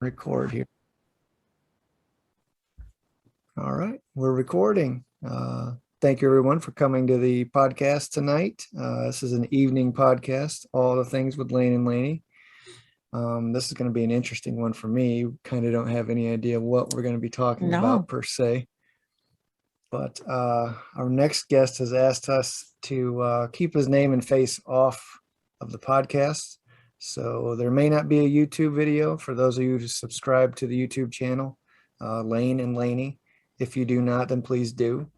Record here. All right, we're recording. Thank you everyone for coming to the podcast tonight. This is an evening podcast, all the things with Lane and Laney. This is going to be an interesting one for me. Kind of don't have any idea what we're going to be talking about per se. But our next guest has asked us to keep his name and face off of the podcast. So there may not be a YouTube video for those of you who subscribe to the YouTube channel, Lane and Laney. If you do not, then please do.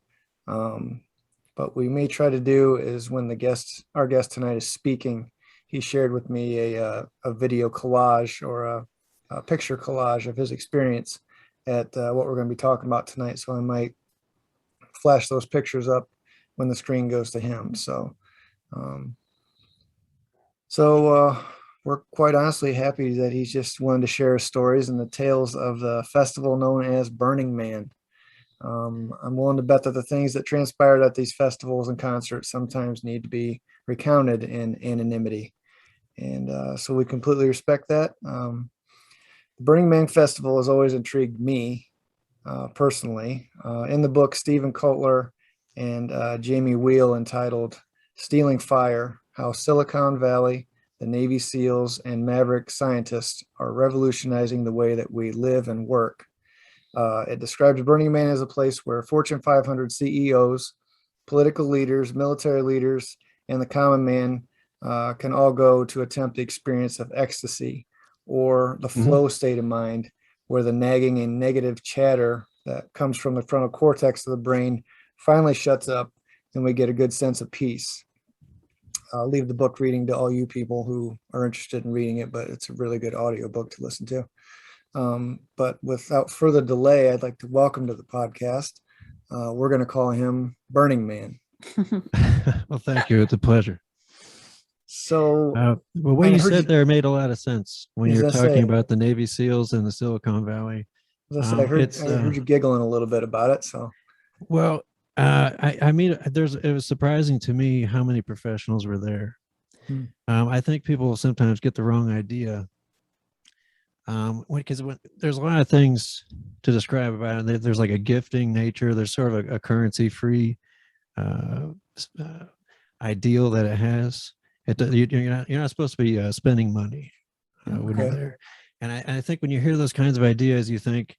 But we may try to do is when our guest tonight is speaking, he shared with me a video collage or a picture collage of his experience at what we're going to be talking about tonight. So I might flash those pictures up when the screen goes to him. So we're quite honestly happy that he's just wanted to share his stories and the tales of the festival known as Burning Man. I'm willing to bet that the things that transpired at these festivals and concerts sometimes need to be recounted in anonymity. And so we completely respect that. The Burning Man Festival has always intrigued me personally. In the book, Stephen Kotler and Jamie Wheel entitled Stealing Fire, How Silicon Valley, the Navy SEALs, and maverick scientists are revolutionizing the way that we live and work. It describes Burning Man as a place where Fortune 500 CEOs, political leaders, military leaders, and the common man can all go to attempt the experience of ecstasy or the flow state of mind, where the nagging and negative chatter that comes from the frontal cortex of the brain finally shuts up and we get a good sense of peace. I'll leave the book reading to all you people who are interested in reading it, but it's a really good audio book to listen to. But without further delay, I'd like to welcome to the podcast. We're going to call him Burning Man. Well, thank you. It's a pleasure. So what you said there made a lot of sense when you're talking about the Navy SEALs and the Silicon Valley. I heard you giggling a little bit about it. So, well, I mean, it was surprising to me how many professionals were there. I think people sometimes get the wrong idea. Because there's a lot of things to describe about it. There's like a gifting nature. There's sort of a currency-free ideal that it has. You're not supposed to be spending money when you're there. And I think when you hear those kinds of ideas, you think,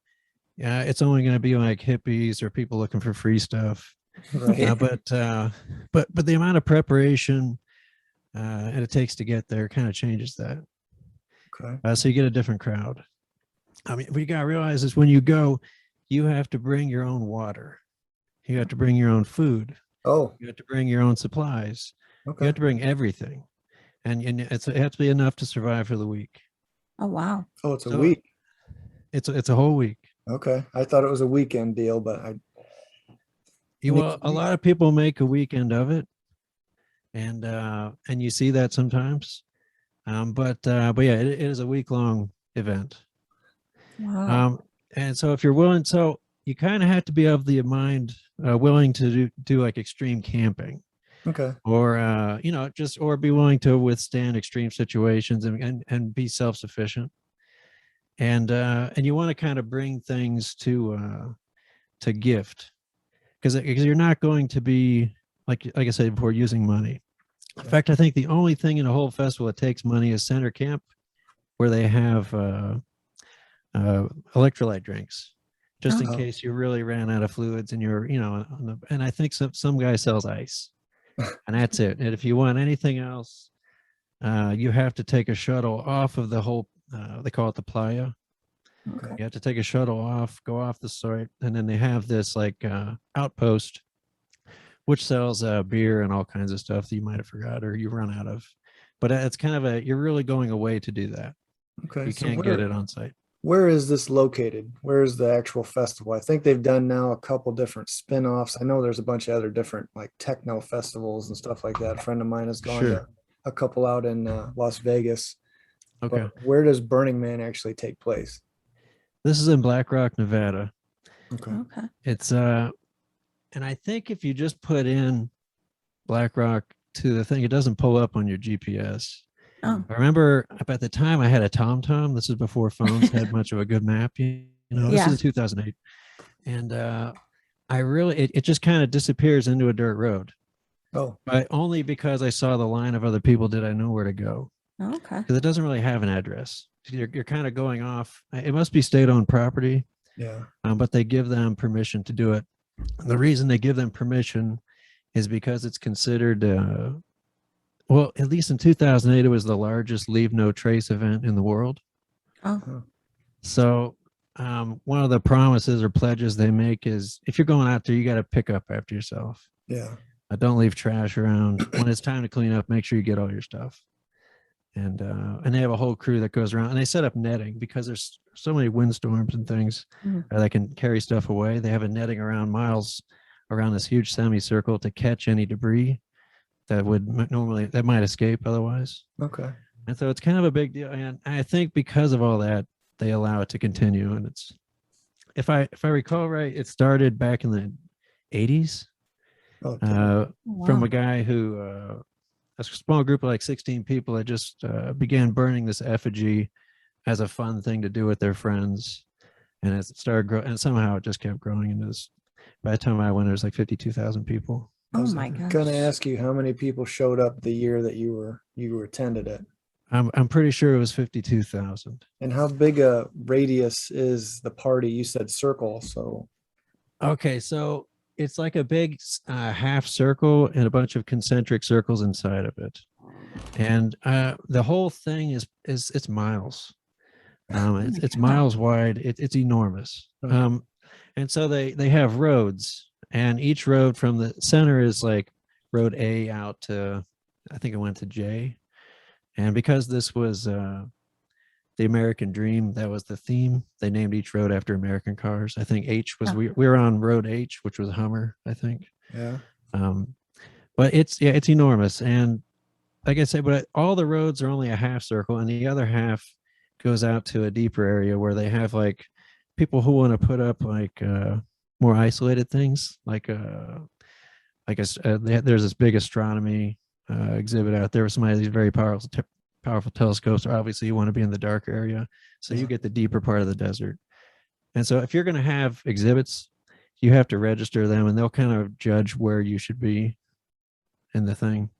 it's only going to be like hippies or people looking for free stuff. Right. But the amount of preparation and it takes to get there kind of changes that. Okay. So you get a different crowd. I mean, what you got to realize is when you go, you have to bring your own water. You have to bring your own food. Oh. You have to bring your own supplies. Okay. You have to bring everything. And it has to be enough to survive for the week. Oh, wow. Oh, it's a week. It's a whole week. Okay. I thought it was a weekend deal, but a lot of people make a weekend of it. And you see that sometimes. But yeah, it is a week-long event. Wow. And so if you're willing, so you kind of have to be of the mind willing to do like extreme camping. Okay. Or or be willing to withstand extreme situations and be self-sufficient. And you want to kind of bring things to gift, because you're not going to be like I said before, using money. In fact, I think the only thing in the whole festival that takes money is center camp, where they have electrolyte drinks, just in case you really ran out of fluids and you're, and I think some guy sells ice, and that's it. And if you want anything else, you have to take a shuttle off of the whole, they call it the playa. Okay. You have to take a shuttle off, go off the site, and then they have this like outpost which sells beer and all kinds of stuff that you might have forgot or you run out of. But it's kind of you're really going away to do that. Okay. You can't get it on site. Where is this located? Where is the actual festival? I think they've done now a couple different spin-offs. I know there's a bunch of other different like techno festivals and stuff like that. A friend of mine has gone to a couple out in Las Vegas. Okay. But where does Burning Man actually take place? This is in Black Rock, Nevada. Okay. It's and I think if you just put in Black Rock to the thing, it doesn't pull up on your GPS. Oh, I remember at the time I had a TomTom. This is before phones had much of a good map. This Yeah. is 2008. And it just kind of disappears into a dirt road. Oh, But only because I saw the line of other people did I know where to go. okay. Because it doesn't really have an address. You're kind of going off. It must be state-owned property, yeah. but they give them permission to do it. And the reason they give them permission is because it's considered, well, at least in 2008, it was the largest leave no trace event in the world. Oh, Huh. So one of the promises or pledges they make is if you're going out there, you got to pick up after yourself. Yeah. Don't leave trash around. When it's time to clean up, make sure you get all your stuff. And they have a whole crew that goes around, and they set up netting because there's so many windstorms and things that can carry stuff away. They have a netting around miles around this huge semicircle to catch any debris that might escape otherwise. Okay. And so it's kind of a big deal. And I think because of all that, they allow it to continue. And it's, if I recall right, it started back in the 80s Okay. from a guy who, a small group of like 16 people that just began burning this effigy as a fun thing to do with their friends. And as it started growing, and somehow it just kept growing into this. By the time I went, there was like 52,000 people. I was my gosh. gonna ask you how many people showed up the year that you attended it, I'm pretty sure it was 52,000. and how big a radius is the party? You said circle, so Okay, so it's like a big half circle and a bunch of concentric circles inside of it, and the whole thing is it's miles. It's miles wide. It's enormous. Okay. And so they have roads, and each road from the center is like road A out to, I think it went to J. And because this was the American Dream, that was the theme. They named each road after American cars. I think H was, we were on road H, which was Hummer, I think. yeah. But it's enormous. And like I said, but all the roads are only a half circle, and the other half goes out to a deeper area where they have like people who want to put up like more isolated things, like there's this big astronomy exhibit out there with some of these very powerful telescopes. Obviously you want to be in the dark area, so you get the deeper part of the desert. And so if you're going to have exhibits, you have to register them, and they'll kind of judge where you should be in the thing.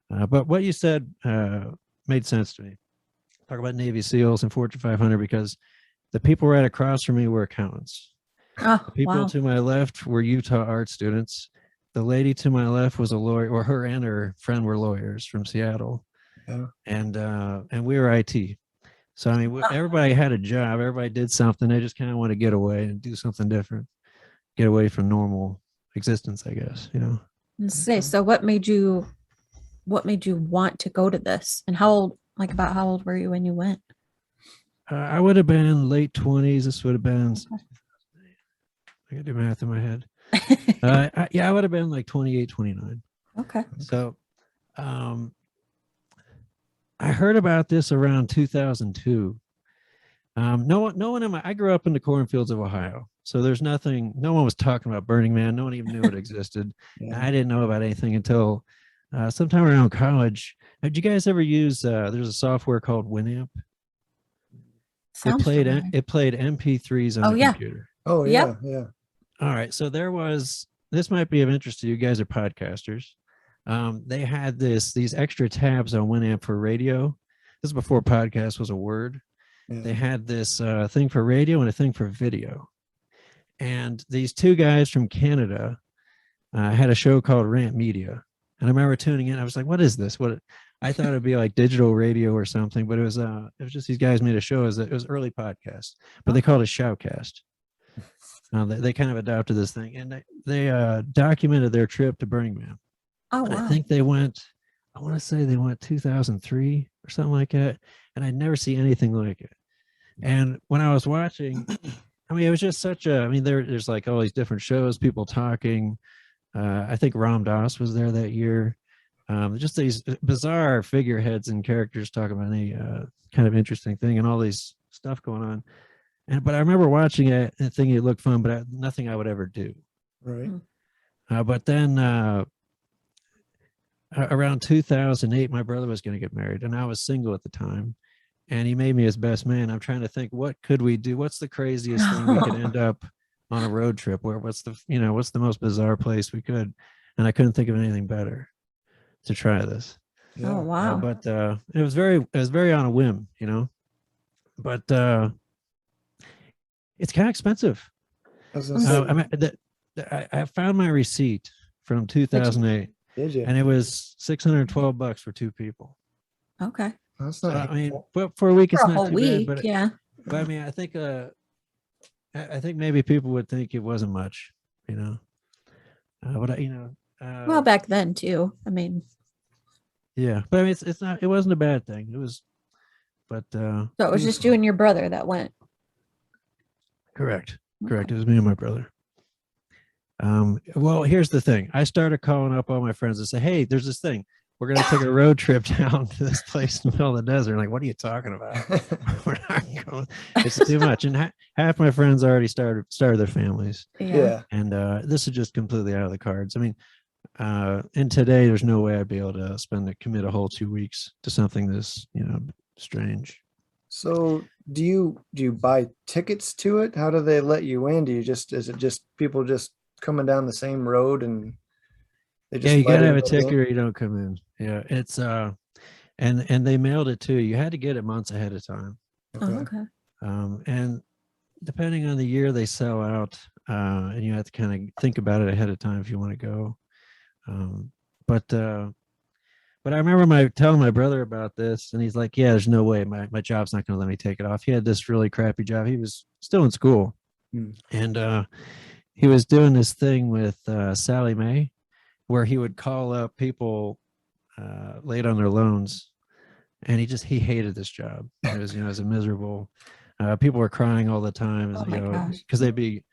But what you said made sense to me. Talk about Navy SEALs and Fortune 500, because the people right across from me were accountants. Oh, The people to my left were Utah art students. The lady to my left was a lawyer, or her and her friend were lawyers from Seattle. Yeah. And we were IT. So I mean, everybody had a job. Everybody did something. They just kind of want to get away and do something different, get away from normal existence, I guess. So what made you want to go to this? And how old were you when you went? I would have been late 20s. This would have been, I gotta do math in my head. I would have been like 28, 29. Okay. So I heard about this around 2002. No one I grew up in the cornfields of Ohio. So there's no one was talking about Burning Man. No one even knew it existed. Yeah. I didn't know about anything until sometime around college. Did you guys ever use, there's a software called Winamp? It played MP3s on the computer. Oh yeah. Yeah. All right. So this might be of interest to you guys are podcasters. They had these extra tabs on Winamp for radio. This is before podcast was a word. Yeah. They had this thing for radio and a thing for video. And these two guys from Canada had a show called Rant Media. And I remember tuning in. I was like, what is this? I thought it'd be like digital radio or something, but it was just these guys made a show. It was early podcast, but they called it Shoutcast. They kind of adopted this thing, and they documented their trip to Burning Man. Oh, And wow. I think they went, I want to say they went 2003 or something like that. And I'd never see anything like it. And when I was watching, I mean, it was just there's like all these different shows, people talking. I think Ram Dass was there that year. Just these bizarre figureheads and characters talking about any kind of interesting thing and all these stuff going on. But I remember watching it and thinking it looked fun, but nothing I would ever do. Right. But then around 2008, my brother was going to get married, and I was single at the time. And he made me his best man. I'm trying to think, what could we do? What's the craziest thing we could end up on a road trip? What's the most bizarre place we could? And I couldn't think of anything better to try this. Oh, wow. But it was very on a whim, but it's kind of expensive. I found my receipt from 2008. Did you? And it was $612 for 2 people. Okay. That's not. But for a week, it's For a not whole too week, bad. But yeah. But I mean, I think maybe people would think it wasn't much, But Well, back then too. I mean, yeah. But I mean, it's not. It wasn't a bad thing. It was, but so it was just you and your brother that went. Correct. Correct. Okay. It was me and my brother. Well, here's the thing. I started calling up all my friends and say, "Hey, there's this thing. We're going to take a road trip down to this place in the middle of the desert." Like, what are you talking about? We're not going. It's too much. And half my friends already started their families. Yeah. And this is just completely out of the cards. I mean, and today there's no way I'd be able to commit a whole 2 weeks to something this, strange. So do you buy tickets to it? How do they let you in? Is it just people just coming down the same road and they just you gotta have a everybody ticket in? or you don't come in. Yeah, it's and they mailed it too. You had to get it months ahead of time. Oh, okay. And depending on the year, they sell out, and you have to kind of think about it ahead of time if you want to go. But I remember telling my brother about this, and he's like, "Yeah, there's no way. My job's not going to let me take it off." He had this really crappy job. He was still in school, and he was doing this thing with Sally Mae, where he would call up people late on their loans, and he hated this job. It was it was a miserable. People were crying all the time, Oh my gosh. because they'd be.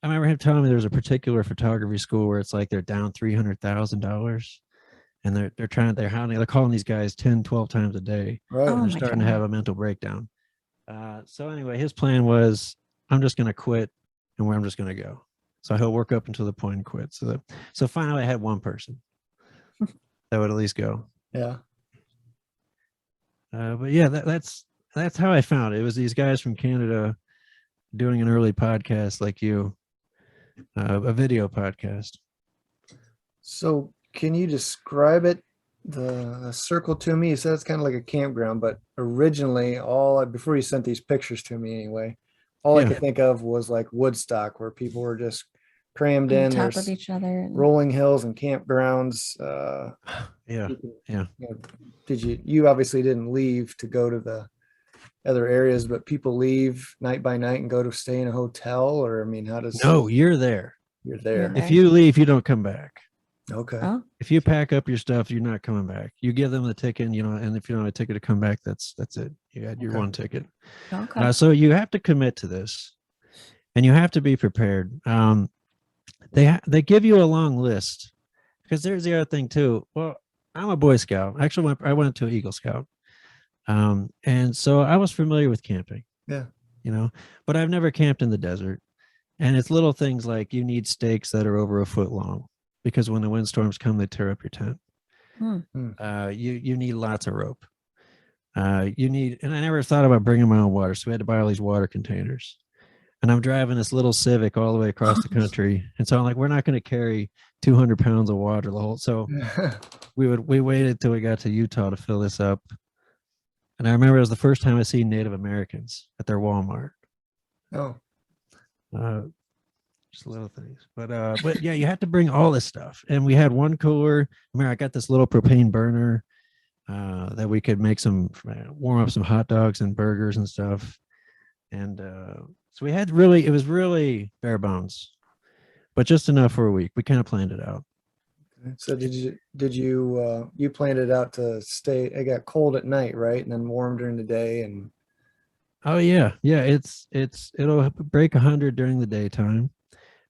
I remember him telling me there was a particular photography school where it's like they're down $300,000, and they're calling these guys 10, 12 times a day. Right. Oh And my they're starting to God. have a mental breakdown. So anyway, his plan was, I'm just going to quit, and where I'm just going to go. So he'll work up until the point and quit. So finally, I had one person that would at least go. Yeah. But yeah, that's how I found it. It was these guys from Canada doing an early podcast like you, a video podcast. So can you describe it, the circle to me? You said it's kind of like a campground, but originally before you sent these pictures to me anyway, all I Yeah. could think of was like Woodstock, where people were just crammed On in. top There's of each other. And, rolling hills and campgrounds. Yeah. Yeah. You obviously didn't leave to go to the other areas, but people leave night by night and go to stay in a hotel, or I mean, how does No, you're there. you're there? Okay. If you leave, you don't come back. Okay. oh, If you pack up your stuff, you're not coming back. You give them the ticket, and if you don't have a ticket to come back, that's it. You had your Okay. one ticket. okay. So you have to commit to this, and you have to be prepared. They give you a long list, because there's the other thing too. Well, I'm a Boy Scout. Actually, I went to Eagle Scout, and so I was familiar with camping. Yeah. But I've never camped in the desert, and it's little things like you need stakes that are over a foot long, because when the windstorms come, they tear up your tent. You need lots of rope. And I never thought about bringing my own water, so we had to buy all these water containers. And I'm driving this little Civic all the way across the country, and so I'm like, we're not going to carry 200 pounds of water the whole. So we waited till we got to Utah to fill this up. And I remember it was the first time I seen Native Americans at their Walmart. Oh, Just little things, but yeah, you have to bring all this stuff. And we had one cooler. I mean, I got this little propane burner that we could make warm up some hot dogs and burgers and stuff. And so it was really bare bones, but just enough for a week. We kind of planned it out. so you planned it out to stay? It got cold at night, right, and then warm during the day, and Oh yeah, it'll break 100 during the daytime,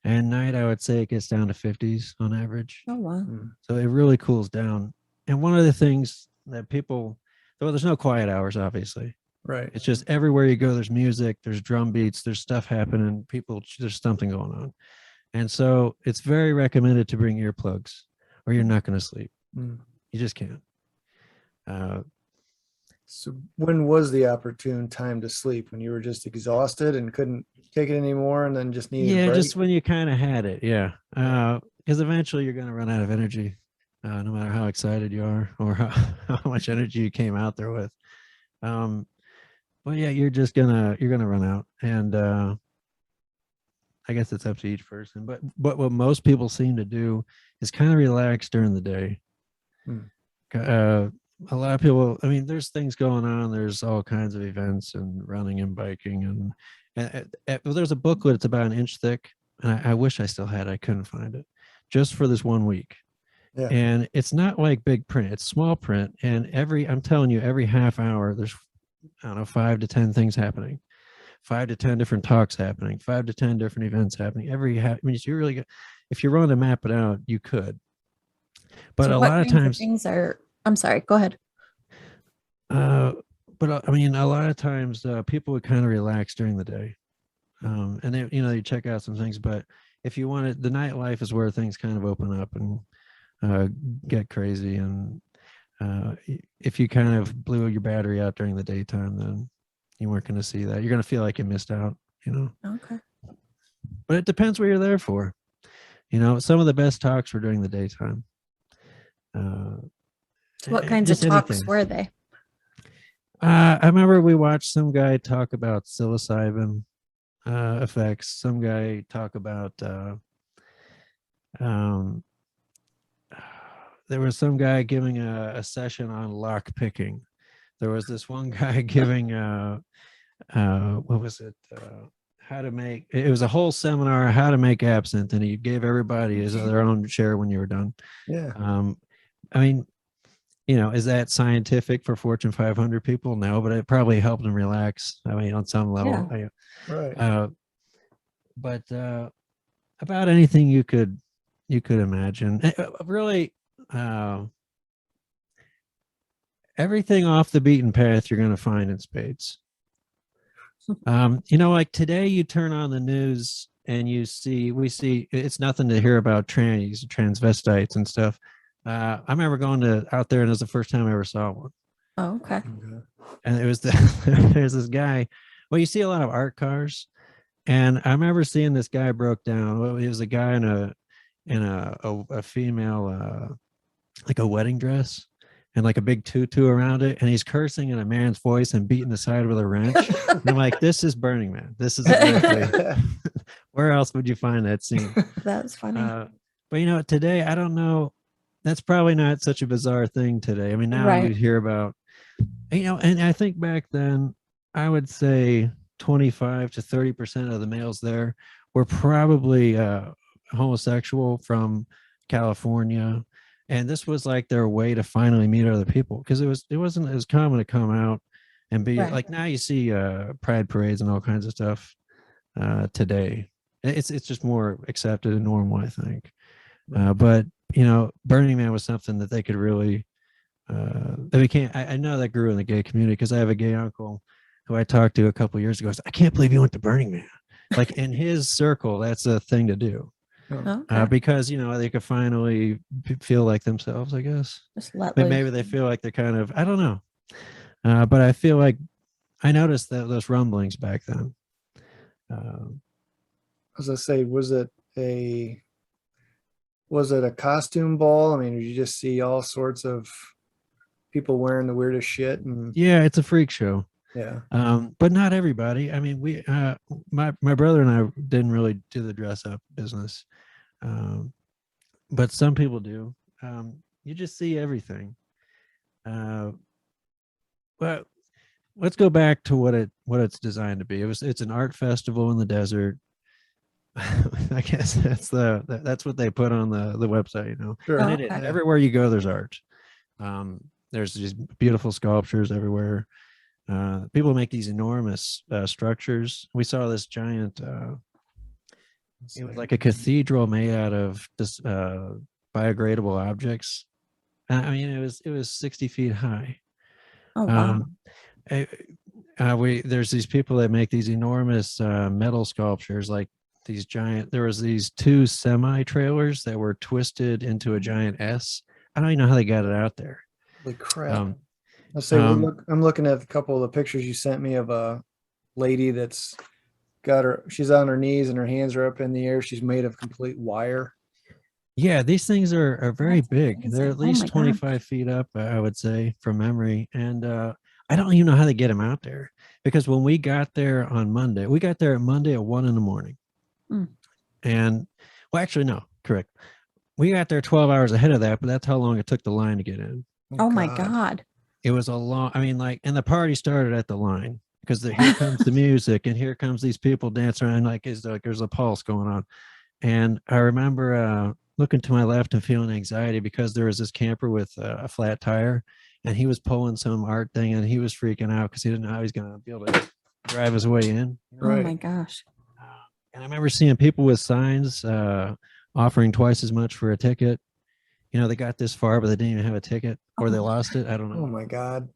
and night I would say it gets down to 50s on average. Oh, wow. So it really cools down. And one of the things that there's no quiet hours, obviously. right. It's just everywhere you go, there's music, there's drum beats, there's stuff happening, there's something going on. And so it's very recommended to bring earplugs, or you're not going to sleep. You just can't. So when was the opportune time to sleep? When you were just exhausted and couldn't take it anymore and then just needed a Yeah, break? just when you kind of had it. Yeah. Because eventually you're going to run out of energy, no matter how excited you are or how much energy you came out there with. But yeah, you're gonna run out, and I guess it's up to each person. But what most people seem to do is kind of relax during the day. Hmm. A lot of people, I mean, there's things going on. There's all kinds of events and running and biking, and well, there's a booklet. It's about an inch thick, and I wish I still had it. I couldn't find it, just for this 1 week. Yeah. And it's not like big print; it's small print. And I'm telling you, every half hour, there's, I don't know, 5 to 10 things happening, 5 to 10 different talks happening, 5 to 10 different events happening. I mean, you really get, if you're willing to map it out, you could. But So a what lot of kinds times, things are, I'm sorry, go ahead. but I mean, a lot of times people would kind of relax during the day, and they, you check out some things. But if you want it, the nightlife is where things kind of open up and get crazy. And if you kind of blew your battery out during the daytime, then you weren't going to see that. You're going to feel like you missed out, Okay. But it depends what you're there for. Some of the best talks were during the daytime. What kinds of just talks anything. were they? I remember we watched some guy talk about psilocybin effects. Some guy talk about there was some guy giving a session on lock picking. There was this one guy giving what was it? How to make, it was a whole seminar how to make absinthe, and he gave everybody their own share when you were done. Yeah. I mean, is that scientific for Fortune 500 people? No, but it probably helped them relax. I mean, on some level. Yeah. Right. But about anything you could imagine. Really, everything off the beaten path you're going to find in spades. Like today you turn on the news and we see it's nothing to hear about trannies, transvestites and stuff. I remember going out there, and it was the first time I ever saw one. Oh, okay. And it was there's this guy. Well, you see a lot of art cars, and I remember seeing this guy broke down. Well, he was a guy in a female like a wedding dress and like a big tutu around it, and he's cursing in a man's voice and beating the side with a wrench. And I'm like, this is Burning Man. This is exactly where else would you find that scene? That's funny. But today, I don't know. That's probably not such a bizarre thing today. I mean, now Right. you hear about, and I think back then, I would say 25 to 30% of the males there were probably homosexual from California. And this was like their way to finally meet other people, because it wasn't as common to come out and be Right. like, now you see pride parades and all kinds of stuff today. It's just more accepted and normal, I think. But Burning Man was something that they could really that became. I know that grew in the gay community, because I have a gay uncle who I talked to a couple of years ago. I can't believe you went to Burning Man. Like in his circle, that's a thing to do. Okay. Because they could finally feel like themselves, I guess. Just let But loose. maybe they feel like they're kind of, I don't know. But I feel like I noticed those rumblings back then. As I say, was it a costume ball? I mean, did you just see all sorts of people wearing the weirdest shit? And Yeah, it's a freak show. yeah. But not everybody. I mean, my brother and I didn't really do the dress up business. But some people do. You just see everything. But let's go back to what it's designed to be. It's an art festival in the desert. I guess that's what they put on the website, Sure. And Okay. everywhere you go, there's art. There's these beautiful sculptures everywhere. People make these enormous structures. We saw this giant. It was like a cathedral made out of this biodegradable objects. I mean, it was 60 feet high. Oh, wow. There's these people that make these enormous metal sculptures, like these giant. There was these 2 semi trailers that were twisted into a giant S I don't even know how they got it out there. Holy crap. Um, Let's say um, I'm looking at a couple of the pictures you sent me of a lady that's she's on her knees and her hands are up in the air. She's made of complete wire. yeah, these things are very That's big. They're amazing. at Oh least my God. 25 feet up, I would say, from memory. And I don't even know how they get them out there, because when we got there on Monday, we got there at Monday at 1 a.m. Mm. And well, actually, no, correct. We got there 12 hours ahead of that, but that's how long it took the line to get in. Oh my God. It was a long, I mean, like, and the party started at the line, because here comes the music and here comes these people dancing around, like there's a pulse going on. And I remember looking to my left and feeling anxiety, because there was this camper with a flat tire, and he was pulling some art thing, and he was freaking out because he didn't know how he's going to be able to drive his way in. Oh Right. my gosh. And I remember seeing people with signs offering twice as much for a ticket. You know, they got this far, but they didn't even have a ticket, or they Oh. lost it. I don't Oh know. my God.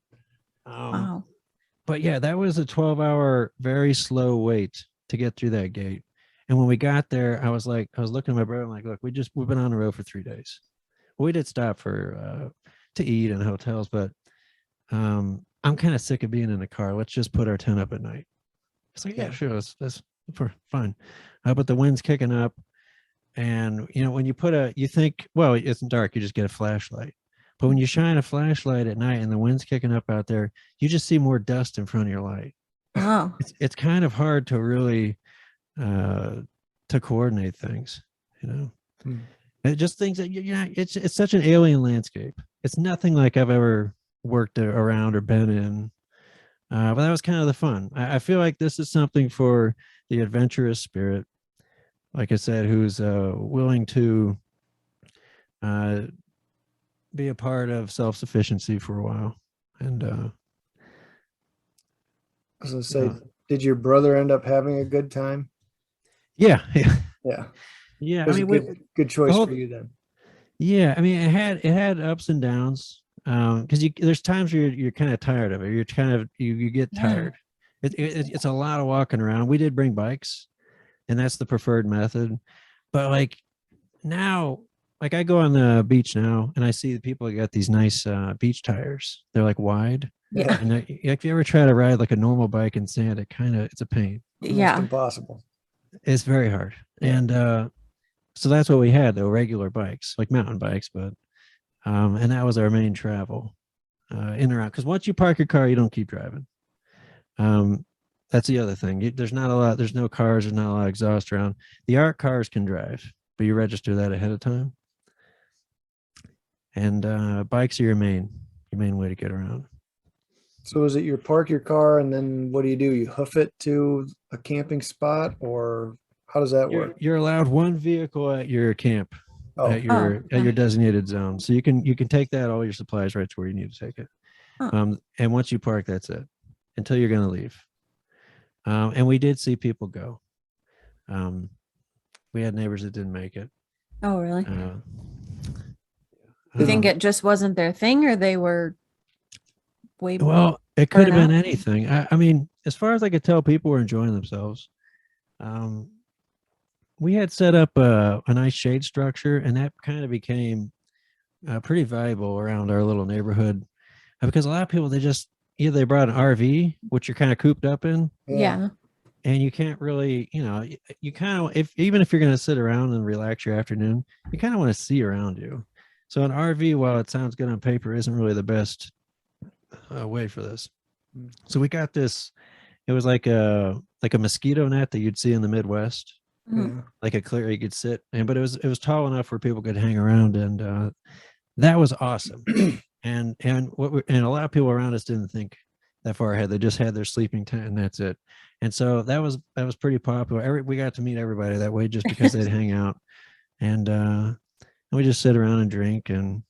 Wow. But yeah, that was a 12-hour, very slow wait to get through that gate. And when we got there, I was looking at my brother, I'm like, look, we've been on the road for 3 days. We did stop for to eat in hotels, but I'm kind of sick of being in the car. Let's just put our tent up at night. It's like, yeah, sure, that's fine. But the wind's kicking up, and you know, when you think, well, it's dark, you just get a flashlight. But when you shine a flashlight at night and the wind's kicking up out there, you just see more dust in front of your light. Wow. It's kind of hard to really to coordinate things, you know. It just things that it's such an alien landscape. It's nothing like I've ever worked around or been in. But that was kind of the fun. I feel like this is something for the adventurous spirit, like I said, who's willing to be a part of self-sufficiency for a while. And I was gonna say, did your brother end up having a good time? yeah, Yeah. yeah. It was I a mean, good choice whole- for you then. yeah. I mean, it had ups and downs. Because there's times where you're kind of tired of it. You're kind of you get Yeah. tired. It's a lot of walking around. We did bring bikes, and that's the preferred method. But like now, like I go on the beach now, and I see the people that got these nice beach tires. They're like wide. Yeah. And if you ever try to ride like a normal bike in sand, it's a pain. Almost Yeah. impossible. It's very hard. Yeah. And so that's what we had, though, regular bikes, like mountain bikes, but and that was our main travel in and around. Because once you park your car, you don't keep driving. That's the other thing. There's no cars, there's not a lot of exhaust around. The art cars can drive, but you register that ahead of time. And bikes are your main way to get around. So is it you park your car and then what do? You hoof it to a camping spot, or how does that work? You're allowed one vehicle at your camp, Oh, at your designated zone. So you can take that, all your supplies, right to where you need to take it. Oh. And once you park, that's it until you're going to leave. And we did see people go. We had neighbors that didn't make it. Oh, really? I You think don't- it just wasn't their thing, or they were way Well, it could have burnt been out? anything. I mean, as far as I could tell, people were enjoying themselves. We had set up a nice shade structure, and that kind of became pretty valuable around our little neighborhood, because a lot of people, either they brought an RV, which you're kind of cooped up in, Yeah. and you can't really, you kind of, even if you're going to sit around and relax your afternoon, you kind of want to see around you. So an RV, while it sounds good on paper, isn't really the best way for this. So we got this. It was like a mosquito net that you'd see in the Midwest, Mhm. like a clear you could sit, but it was tall enough where people could hang around, and that was awesome. and a lot of people around us didn't think that far ahead. They just had their sleeping tent, and that's it. And so that was pretty popular. We got to meet everybody that way just because they'd hang out, and we just sit around and drink and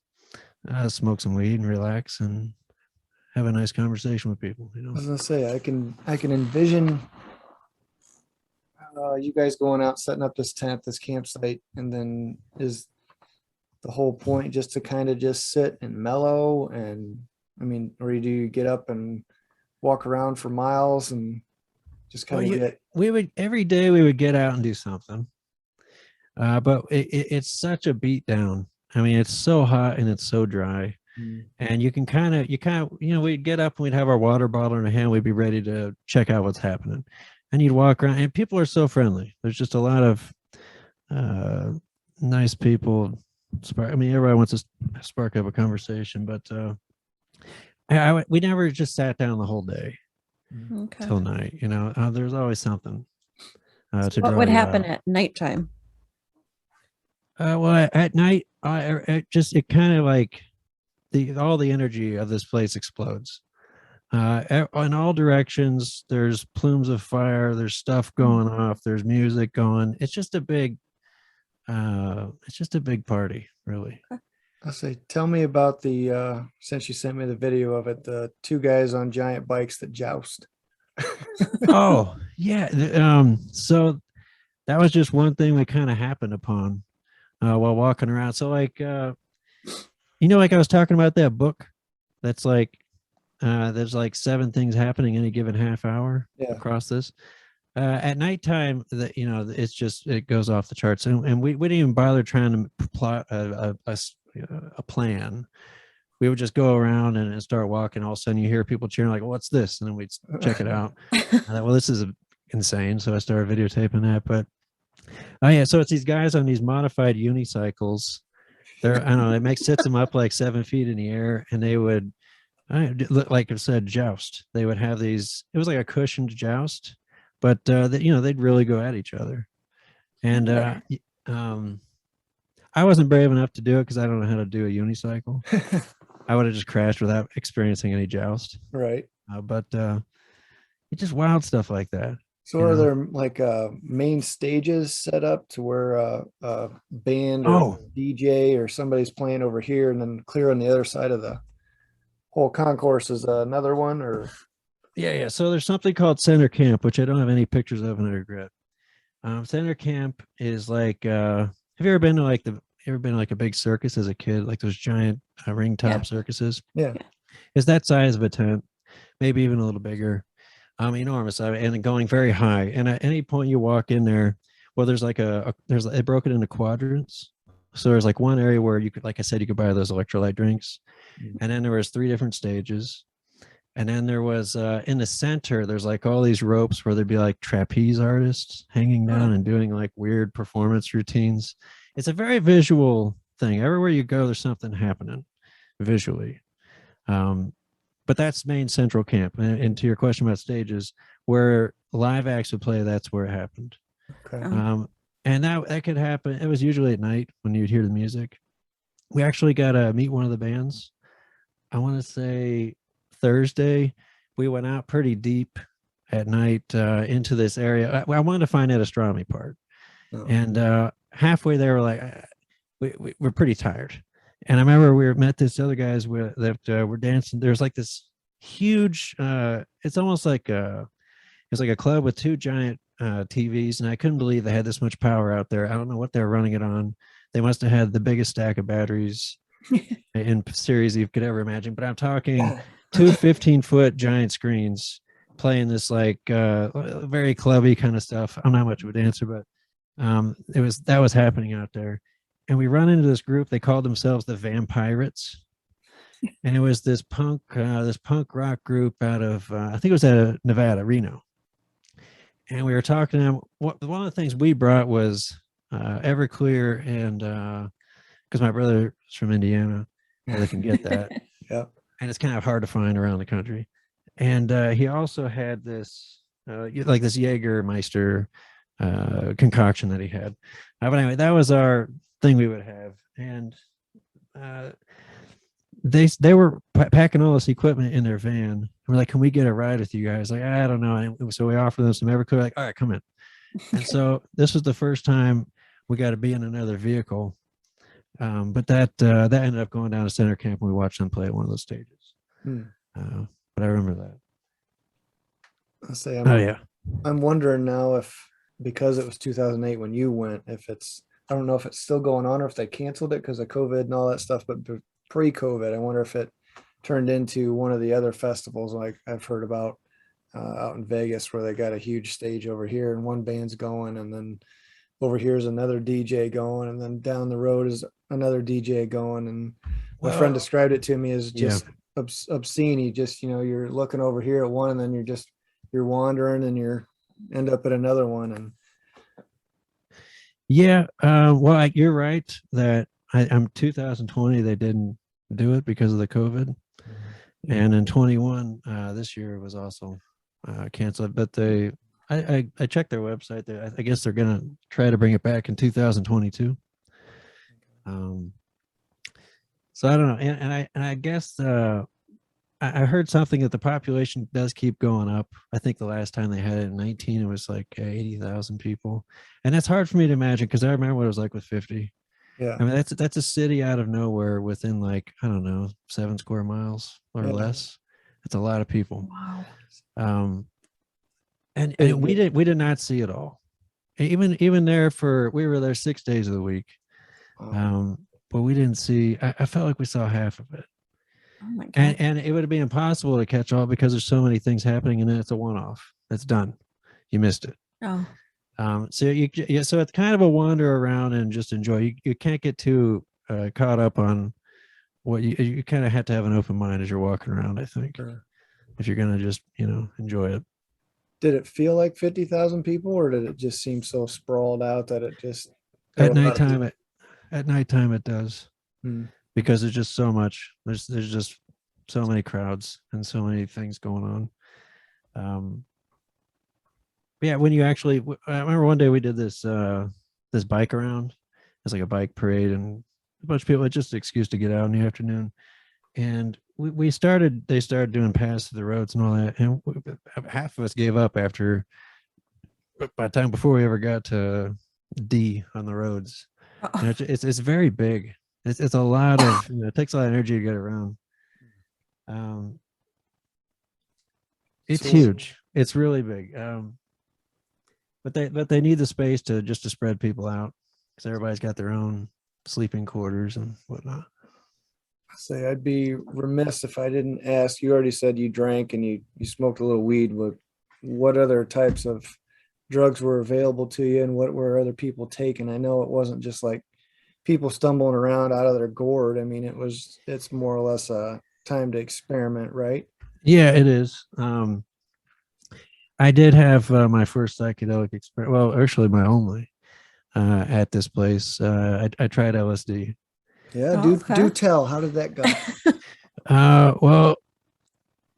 smoke some weed and relax and have a nice conversation with people. I was gonna say I can envision you guys going out, setting up this tent, this campsite, and then is the whole point just to kind of just sit and mellow? And I mean, or do you get up and walk around for miles and just kind of get? Every day we would get out and do something, but it's such a beat down I mean, it's so hot and it's so dry. Mm. And we'd get up and we'd have our water bottle in our hand. We'd be ready to check out what's happening. And you'd walk around, and people are so friendly. There's just a lot of uh, nice people. I mean, everybody wants to spark up a conversation, but we never just sat down the whole day Okay. till night. There's always something to What draw would you happen out. at nighttime? Well, at night, it kind of like all the energy of this place explodes. In all directions, there's plumes of fire. There's stuff going off. There's music going. It's just a big party, really. I say, tell me about since you sent me the video of it, the two guys on giant bikes that joust. Oh, yeah. So that was just one thing that kind of happened upon while walking around. So like like I was talking about that book that's like there's like 7 things happening any given half hour Yeah. across this. At nighttime, it goes off the charts, and we didn't even bother trying to plot a plan. We would just go around and start walking. All of a sudden, you hear people cheering like, "What's this?" And then we'd check it out. I thought, well, this is insane. So I started videotaping that. But oh yeah, so it's these guys on these modified unicycles. I don't know. It sets them up like 7 feet in the air, and they would, like I said, joust. They would have these. It was like a cushioned joust, but they'd really go at each other. And I wasn't brave enough to do it because I don't know how to do a unicycle. I would have just crashed without experiencing any joust. Right. But it's just wild stuff like that. So are there like main stages set up to where a band or DJ or somebody's playing over here, and then clear on the other side of the whole concourse is another one? Or yeah. So there's something called center camp, which I don't have any pictures of, and I regret. Center camp is like have you ever been to like a big circus as a kid, like those giant ring top circuses? Yeah. It's that size of a tent, maybe even a little bigger. Enormous. And going very high. And at any point you walk in there, well, there's like they broke it into quadrants. So there's like one area where you could, like I said, you could buy those electrolyte drinks. And then there was 3 different stages. And then there was in the center, there's like all these ropes where there'd be like trapeze artists hanging down and doing like weird performance routines. It's a very visual thing. Everywhere you go, there's something happening visually. But that's main central camp. And to your question about stages, where live acts would play, that's where it happened. Okay. And that could happen. It was usually at night when you'd hear the music. We actually got to meet one of the bands. I want to say Thursday. We went out pretty deep at night into this area. I wanted to find that astronomy part. And halfway there, we're like, we're pretty tired. And I remember we met this other guys that were dancing. There's like this huge, it's almost like it's like a club with 2 giant TVs. And I couldn't believe they had this much power out there. I don't know what they're running it on. They must have had the biggest stack of batteries in series you could ever imagine. But I'm talking 2 15-foot giant screens playing this like very clubby kind of stuff. I'm not much of a dancer, but that was happening out there. And we run into this group. They called themselves the Vampirates, and it was this punk rock group out of I think it was out of Nevada, Reno. And we were talking to them. One of the things we brought was Everclear, and because my brother is from Indiana, where they can get that. Yeah. And it's kind of hard to find around the country. And he also had this like this Jägermeister concoction that he had. But anyway, that was our thing we would have. And they were packing all this equipment in their van. We're like, can we get a ride with you guys? Like, I don't know. And so we offered them some Everclear. Like, all right, come in. And so this was the first time we got to be in another vehicle. But that ended up going down to center camp, and we watched them play at one of those stages. But I remember that. I'll say, I'm wondering now if, because it was 2008 when you went, I don't know if it's still going on or if they canceled it because of COVID and all that stuff, but pre-COVID, I wonder if it turned into one of the other festivals like I've heard about out in Vegas, where they got a huge stage over here and one band's going, and then over here is another DJ going, and then down the road is another DJ going. And my friend described it to me as just obscene. You just, you're looking over here at one, and then you're wandering, and you're end up at another one. And yeah, well, you're right that I'm 2020. They didn't do it because of the COVID, and in 21, this year was also canceled. But I checked their website. I guess they're gonna try to bring it back in 2022. So I don't know, and I guess I heard something that the population does keep going up. I think the last time they had it in 19, it was like 80,000 people, and that's hard for me to imagine because I remember what it was like with 50. yeah, I mean, that's a city out of nowhere within like, I don't know, 7 square miles or less. It's a lot of people. Wow. And we did not see it all. Even there we were there 6 days of the week. But we didn't see, I felt like we saw half of it. Oh my God. And it would be impossible to catch all because there's so many things happening, and then it's a one-off. It's done. You missed it. Oh. So so it's kind of a wander around and just enjoy. You can't get too caught up on what you kind of have to have an open mind as you're walking around, I think, if you're gonna just enjoy it. Did it feel like 50,000 people, or did it just seem so sprawled out that it just At nighttime it does. Because there's just so much. There's just so many crowds and so many things going on. Yeah, when you actually, I remember one day we did this this bike around. It's like a bike parade, and a bunch of people. It's just an excuse to get out in the afternoon. And they started doing paths to the roads and all that, and half of us gave up after. By the time before we ever got to D on the roads, it's very big. It's a lot of it takes a lot of energy to get around. It's huge. It's really big. But they need the space to spread people out because everybody's got their own sleeping quarters and whatnot. Say I'd be remiss if I didn't ask. You already said you drank and you smoked a little weed. What other types of drugs were available to you, and what were other people taking? I know it wasn't just like people stumbling around out of their gourd. I mean, it's more or less a time to experiment, right? Yeah, it is. I did have my first psychedelic experience. Well, actually, my only at this place. I tried LSD. Yeah, do tell. How did that go? Well,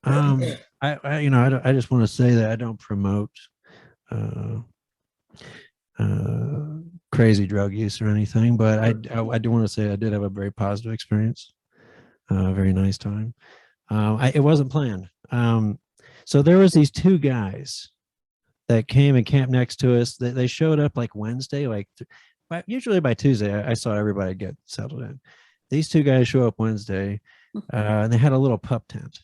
I just want to say that I don't promote crazy drug use or anything, but I do want to say I did have a very positive experience, very nice time. It wasn't planned. So there was these two guys that came and camped next to us. They showed up like Wednesday, usually by Tuesday, I saw everybody get settled in. These two guys show up Wednesday, and they had a little pup tent,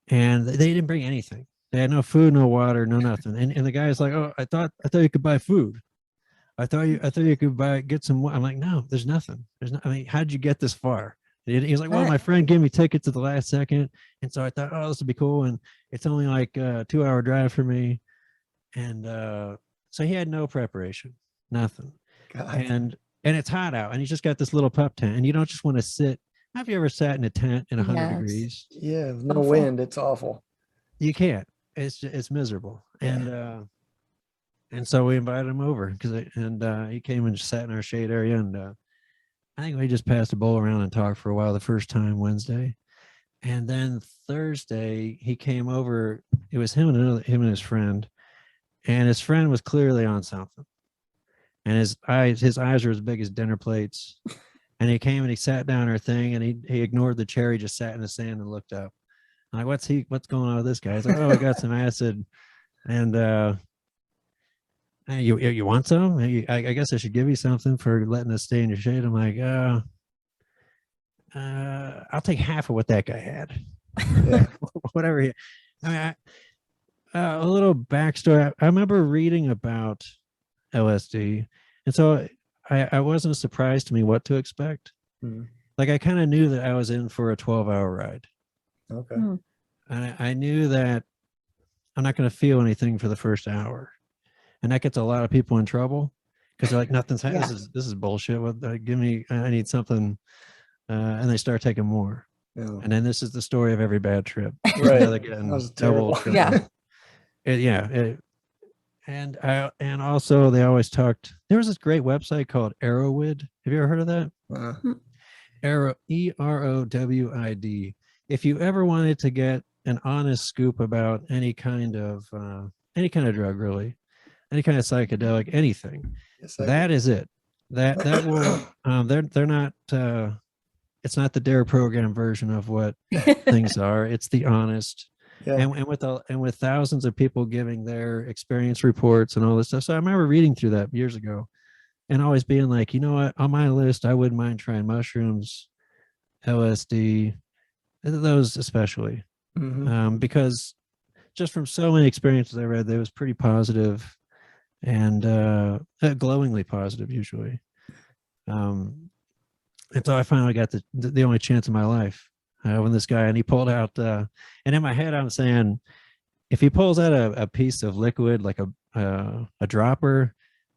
and they didn't bring anything. They had no food, no water, no nothing. And the guy's like, "Oh, I thought you could buy food. I thought you could get some." I'm like, "No, there's nothing. I mean, how'd you get this far?" He's like, "Well, my friend gave me tickets at the last second, and so I thought, oh, this would be cool. And it's only like a 2-hour drive for me." And so he had no preparation, nothing. God. And it's hot out, and he's just got this little pup tent, and you don't just want to sit. Have you ever sat in a tent in 100 degrees? Yeah, no wind. It's awful. You can't. It's miserable. Yeah. And so we invited him over he came and sat in our shade area, and I think we just passed a bowl around and talked for a while the first time Wednesday. And then Thursday he came over. It was him and his friend, and his friend was clearly on something. And his eyes are as big as dinner plates. And he came and he sat down our thing, and he ignored the chair. He just sat in the sand and looked up. I'm like, what's going on with this guy? He's like, "Oh, I got some acid." And hey, you want some? I guess I should give you something for letting us stay in your shade. I'm like, I'll take half of what that guy had. Yeah. Whatever. A little backstory. I remember reading about LSD, and so I wasn't surprised to me what to expect. Like I kind of knew that I was in for a 12-hour ride. Okay. And I knew that I'm not going to feel anything for the first hour, and that gets a lot of people in trouble. because they're like, nothing's Yeah. this is bullshit. What give me? I need something, and they start taking more. Yeah. And then this is the story of every bad trip. Right. They're That getting was double, terrible. triple. Yeah. And also they always talked. There was this great website called Arrowid. Have you ever heard of that? Arrow, EROWID. If you ever wanted to get an honest scoop about any kind of drug, really, any kind of psychedelic, anything, Yes, that is it. That will they're not. It's not the Dare program version of what things are. It's the honest. yeah. And with thousands of people giving their experience reports and all this stuff. So I remember reading through that years ago and always being like, you know what, on my list, I wouldn't mind trying mushrooms, LSD, those especially, because just from so many experiences I read, they was pretty positive and glowingly positive usually. And so I finally got the only chance in my life when this guy, and he pulled out, and in my head I'm saying, if he pulls out a piece of liquid like a dropper,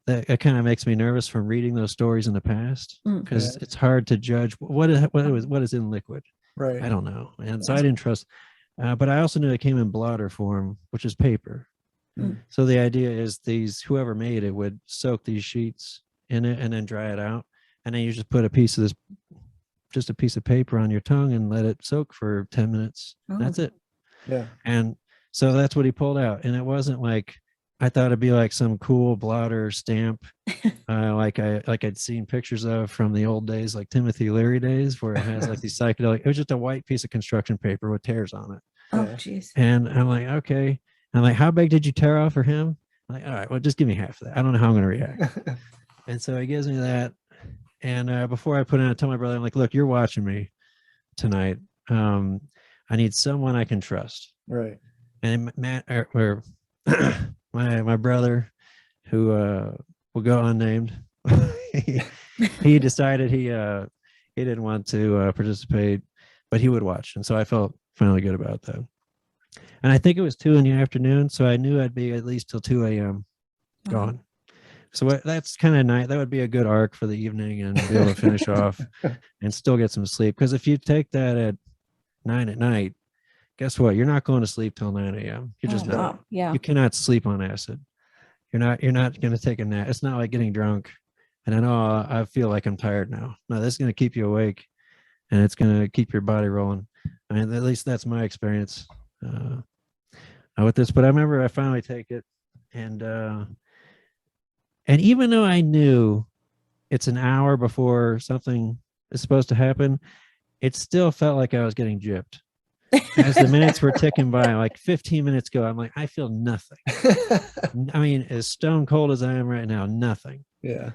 that it kind of makes me nervous from reading those stories in the past because it's hard to judge what is in liquid. Right. I don't know, and so I didn't trust. But I also knew it came in blotter form, which is paper. So the idea is whoever made it would soak these sheets in it and then dry it out. And then you just put a piece of paper on your tongue and let it soak for 10 minutes. Oh. That's it. Yeah. And so that's what he pulled out. And it wasn't like, I thought it'd be like some cool blotter stamp, like I'd seen pictures of from the old days, like Timothy Leary days, where it has like these psychedelic. It was just a white piece of construction paper with tears on it. Oh, jeez. And I'm like, okay. I'm like, how big did you tear off for him? I'm like, all right, well, just give me half of that. I don't know how I'm going to react. And so he gives me that. And before I put it in, I tell my brother, I'm like, look, you're watching me tonight. I need someone I can trust. Right. And Matt, or my brother, who will go unnamed, he decided he didn't want to participate, but he would watch. And so I felt finally good about that. And I think it was 2 p.m, so I knew I'd be at least till 2 a.m. gone. So that's kind of nice. That would be a good arc for the evening and be able to finish off and still get some sleep. Because if you take that at 9 p.m, guess what? You're not going to sleep till 9 a.m. You're just not. Wow. Yeah. You cannot sleep on acid. You're not going to take a nap. It's not like getting drunk. And I know I feel like I'm tired now. No, this is going to keep you awake, and it's going to keep your body rolling. I mean, at least that's my experience with this. But I remember I finally take it, and even though I knew it's an hour before something is supposed to happen, it still felt like I was getting gypped. As the minutes were ticking by, like 15 minutes go, I'm like, I feel nothing. I mean, as stone cold as I am right now, nothing. Yeah.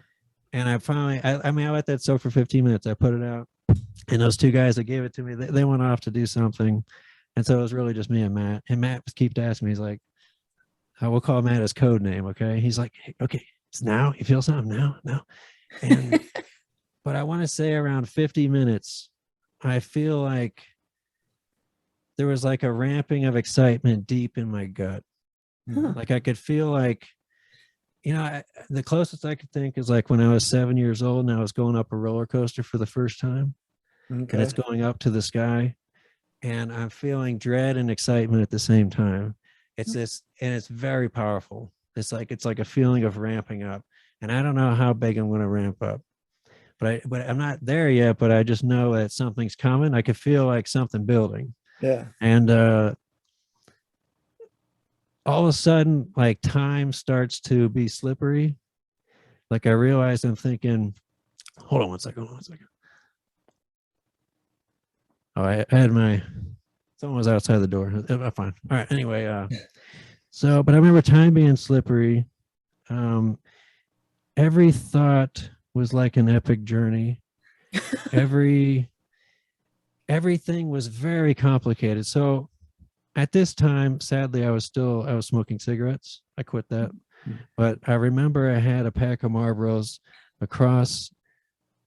And I finally, I let that soak for 15 minutes. I put it out, and those 2 guys that gave it to me, they went off to do something. And so it was really just me and Matt. And Matt kept asking me, he's like, I will call Matt his code name, okay? He's like, hey, okay, it's now. You feel something now? No. And, but I want to say around 50 minutes, I feel like there was like a ramping of excitement deep in my gut. Like I could feel like, the closest I could think is like when I was 7 years old and I was going up a roller coaster for the first time. Okay. And it's going up to the sky. And I'm feeling dread and excitement at the same time. It's this, and it's very powerful. It's like a feeling of ramping up. And I don't know how big I'm going to ramp up. But I'm not there yet, but I just know that something's coming. I could feel like something building. Yeah. And all of a sudden, like time starts to be slippery. Like I realized I'm thinking, hold on one second. Oh, I had someone was outside the door. Fine. All right. Anyway, but I remember time being slippery. Every thought was like an epic journey. Everything was very complicated. So at this time, sadly, I was smoking cigarettes. I quit that. But I remember I had a pack of Marlboros across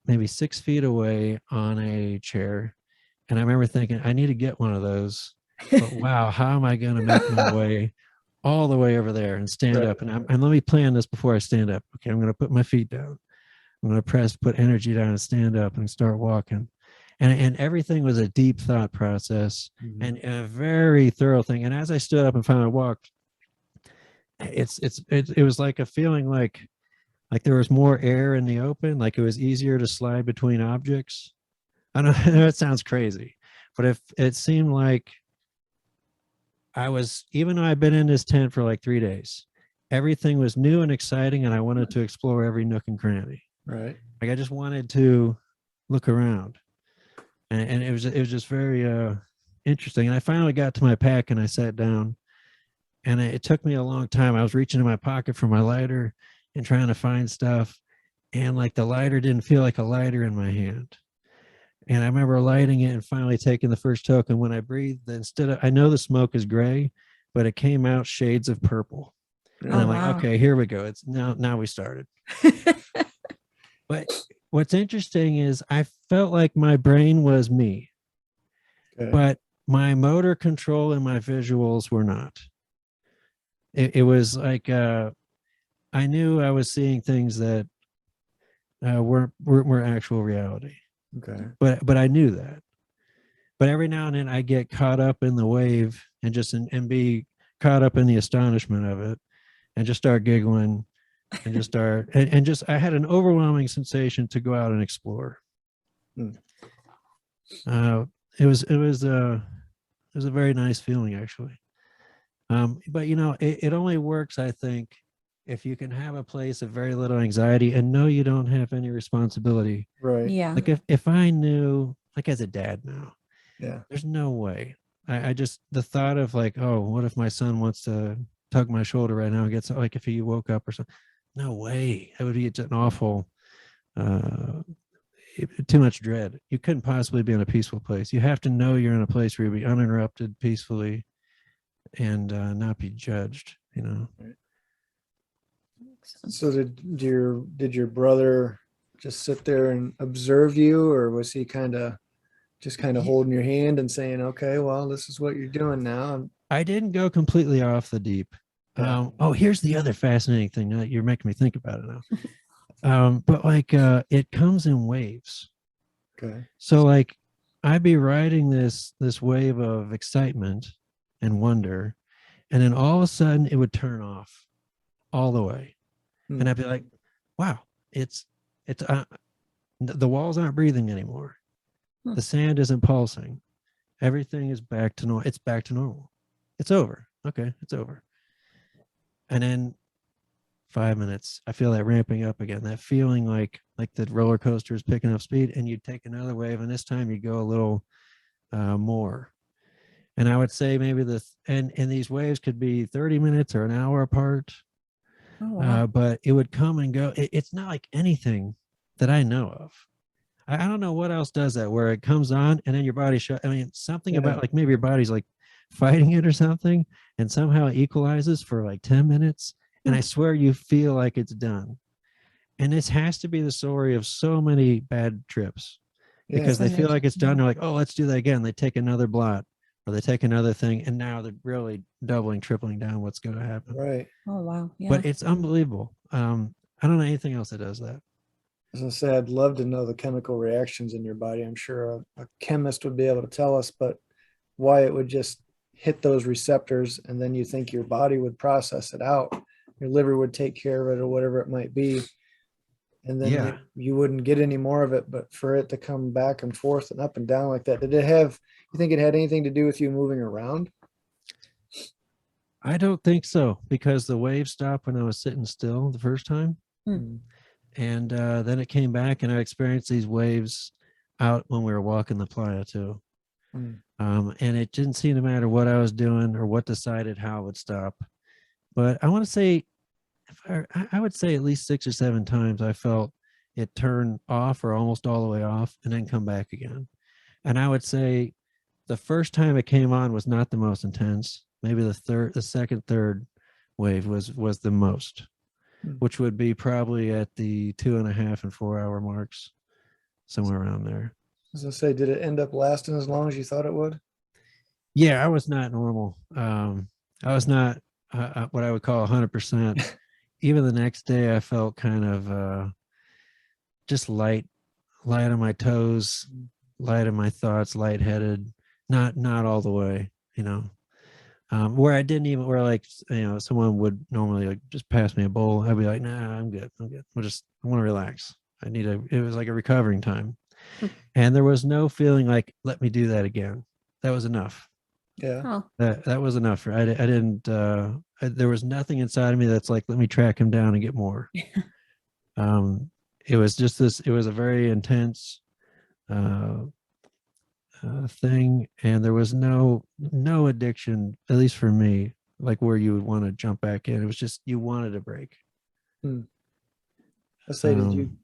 maybe 6 feet away on a chair. And I remember thinking, I need to get one of those. But wow, how am I going to make my way all the way over there and stand Right. up. And let me plan this before I stand up. Okay, I'm going to put my feet down. I'm going to put energy down and stand up and start walking. And everything was a deep thought process and a very thorough thing. And as I stood up and finally walked, it was like a feeling like there was more air in the open, like it was easier to slide between objects. I know that sounds crazy, but if it seemed like I was, even though I'd been in this tent for like 3 days, everything was new and exciting, and I wanted to explore every nook and cranny. Right. Like I just wanted to look around, and it was just very interesting. And I finally got to my pack and I sat down, and it took me a long time. I was reaching in my pocket for my lighter and trying to find stuff, and like the lighter didn't feel like a lighter in my hand. And I remember lighting it and finally taking the first toke. And when I breathed, I know the smoke is gray, but it came out shades of purple. And I'm like, wow. okay, here we go. It's now we started. But what's interesting is I felt like my brain was me, but my motor control and my visuals were not. It was like I knew I was seeing things that weren't actual reality. Okay. But I knew that. But every now and then I get caught up in the wave and just and be caught up in the astonishment of it and just start giggling and just start and just I had an overwhelming sensation to go out and explore. It was a very nice feeling actually. But you know, it only works, I think, if you can have a place of very little anxiety and know you don't have any responsibility. Right. Yeah. Like if I knew, like as a dad now, Yeah. there's no way. I just, the thought of like, oh, what if my son wants to tug my shoulder right now and gets like if he woke up or something? No way. That would be an awful, too much dread. You couldn't possibly be in a peaceful place. You have to know you're in a place where you'll be uninterrupted peacefully and not be judged, you know. So did your brother just sit there and observe you, or was he kind of holding your hand and saying, okay, well, this is what you're doing now? I didn't go completely off the deep. Yeah. Oh, here's the other fascinating thing. Now you're making me think about it now. But like it comes in waves. Okay. So like I'd be riding this wave of excitement and wonder, and then all of a sudden it would turn off all the way. And I'd be like, wow, it's the walls aren't breathing anymore. The sand isn't pulsing. Everything is back to normal. It's back to normal. It's over. Okay, it's over. And then 5 minutes, I feel that ramping up again, that feeling like the roller coaster is picking up speed, and you take another wave, and this time you go a little more. And I would say maybe and these waves could be 30 minutes or an hour apart. Oh, wow. But it would come and go. It's not like anything that I know of. I don't know what else does that, where it comes on and then your body I mean, something about like maybe your body's like fighting it or something, and somehow it equalizes for like 10 minutes. And I swear you feel like it's done. And this has to be the story of so many bad trips because they feel like it's done. They're like, oh, let's do that again. They take another blot or they take another thing, and now they're really doubling, tripling down what's going to happen. Right. Oh, wow. Yeah. But it's unbelievable. I don't know anything else that does that. As I say, I'd love to know the chemical reactions in your body. I'm sure a chemist would be able to tell us, but why it would just hit those receptors and then you think your body would process it out. Your liver would take care of it or whatever it might be. And then you wouldn't get any more of it, but for it to come back and forth and up and down like that, you think it had anything to do with you moving around? I don't think so, because the wave stopped when I was sitting still the first time. And then it came back, and I experienced these waves out when we were walking the playa too. And it didn't seem to matter what I was doing or what decided how it would stop. But I want to say, I would say at least 6 or 7 times I felt it turn off or almost all the way off and then come back again. And I would say the first time it came on was not the most intense. Maybe the second, third wave was the most, which would be probably at the 2.5 and 4 hour marks, somewhere around there. As I say, did it end up lasting as long as you thought it would? Yeah, I was not normal. I what I would call 100%. Even the next day, I felt kind of just light on my toes, light on my thoughts, lightheaded, not all the way, you know. Where I didn't even, where like, you know, someone would normally like just pass me a bowl, I'd be like, nah, I'm good. I want to relax. It was like a recovering time. And there was no feeling like, let me do that again. That was enough. Yeah. Oh, That was enough. I didn't, there was nothing inside of me that's like, let me track him down and get more. It was just this, it was a very intense thing, and there was no addiction, at least for me, like where you would want to jump back in. It was just you wanted a break. Let's say,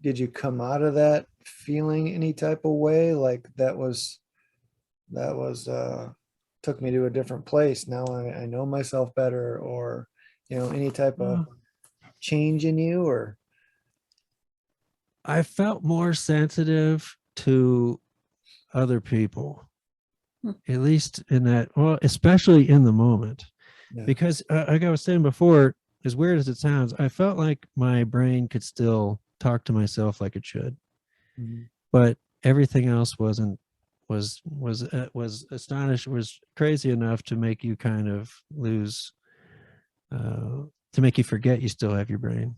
did you come out of that feeling any type of way? Like that was took me to a different place. Now I know myself better, or you know, any type of change in you, or I felt more sensitive to other people, at least in that, well, especially in the moment. Yeah. Because like I was saying before, as weird as it sounds, I felt like my brain could still talk to myself like it should, but everything else was astonished, was crazy enough to make you kind of lose, to make you forget you still have your brain.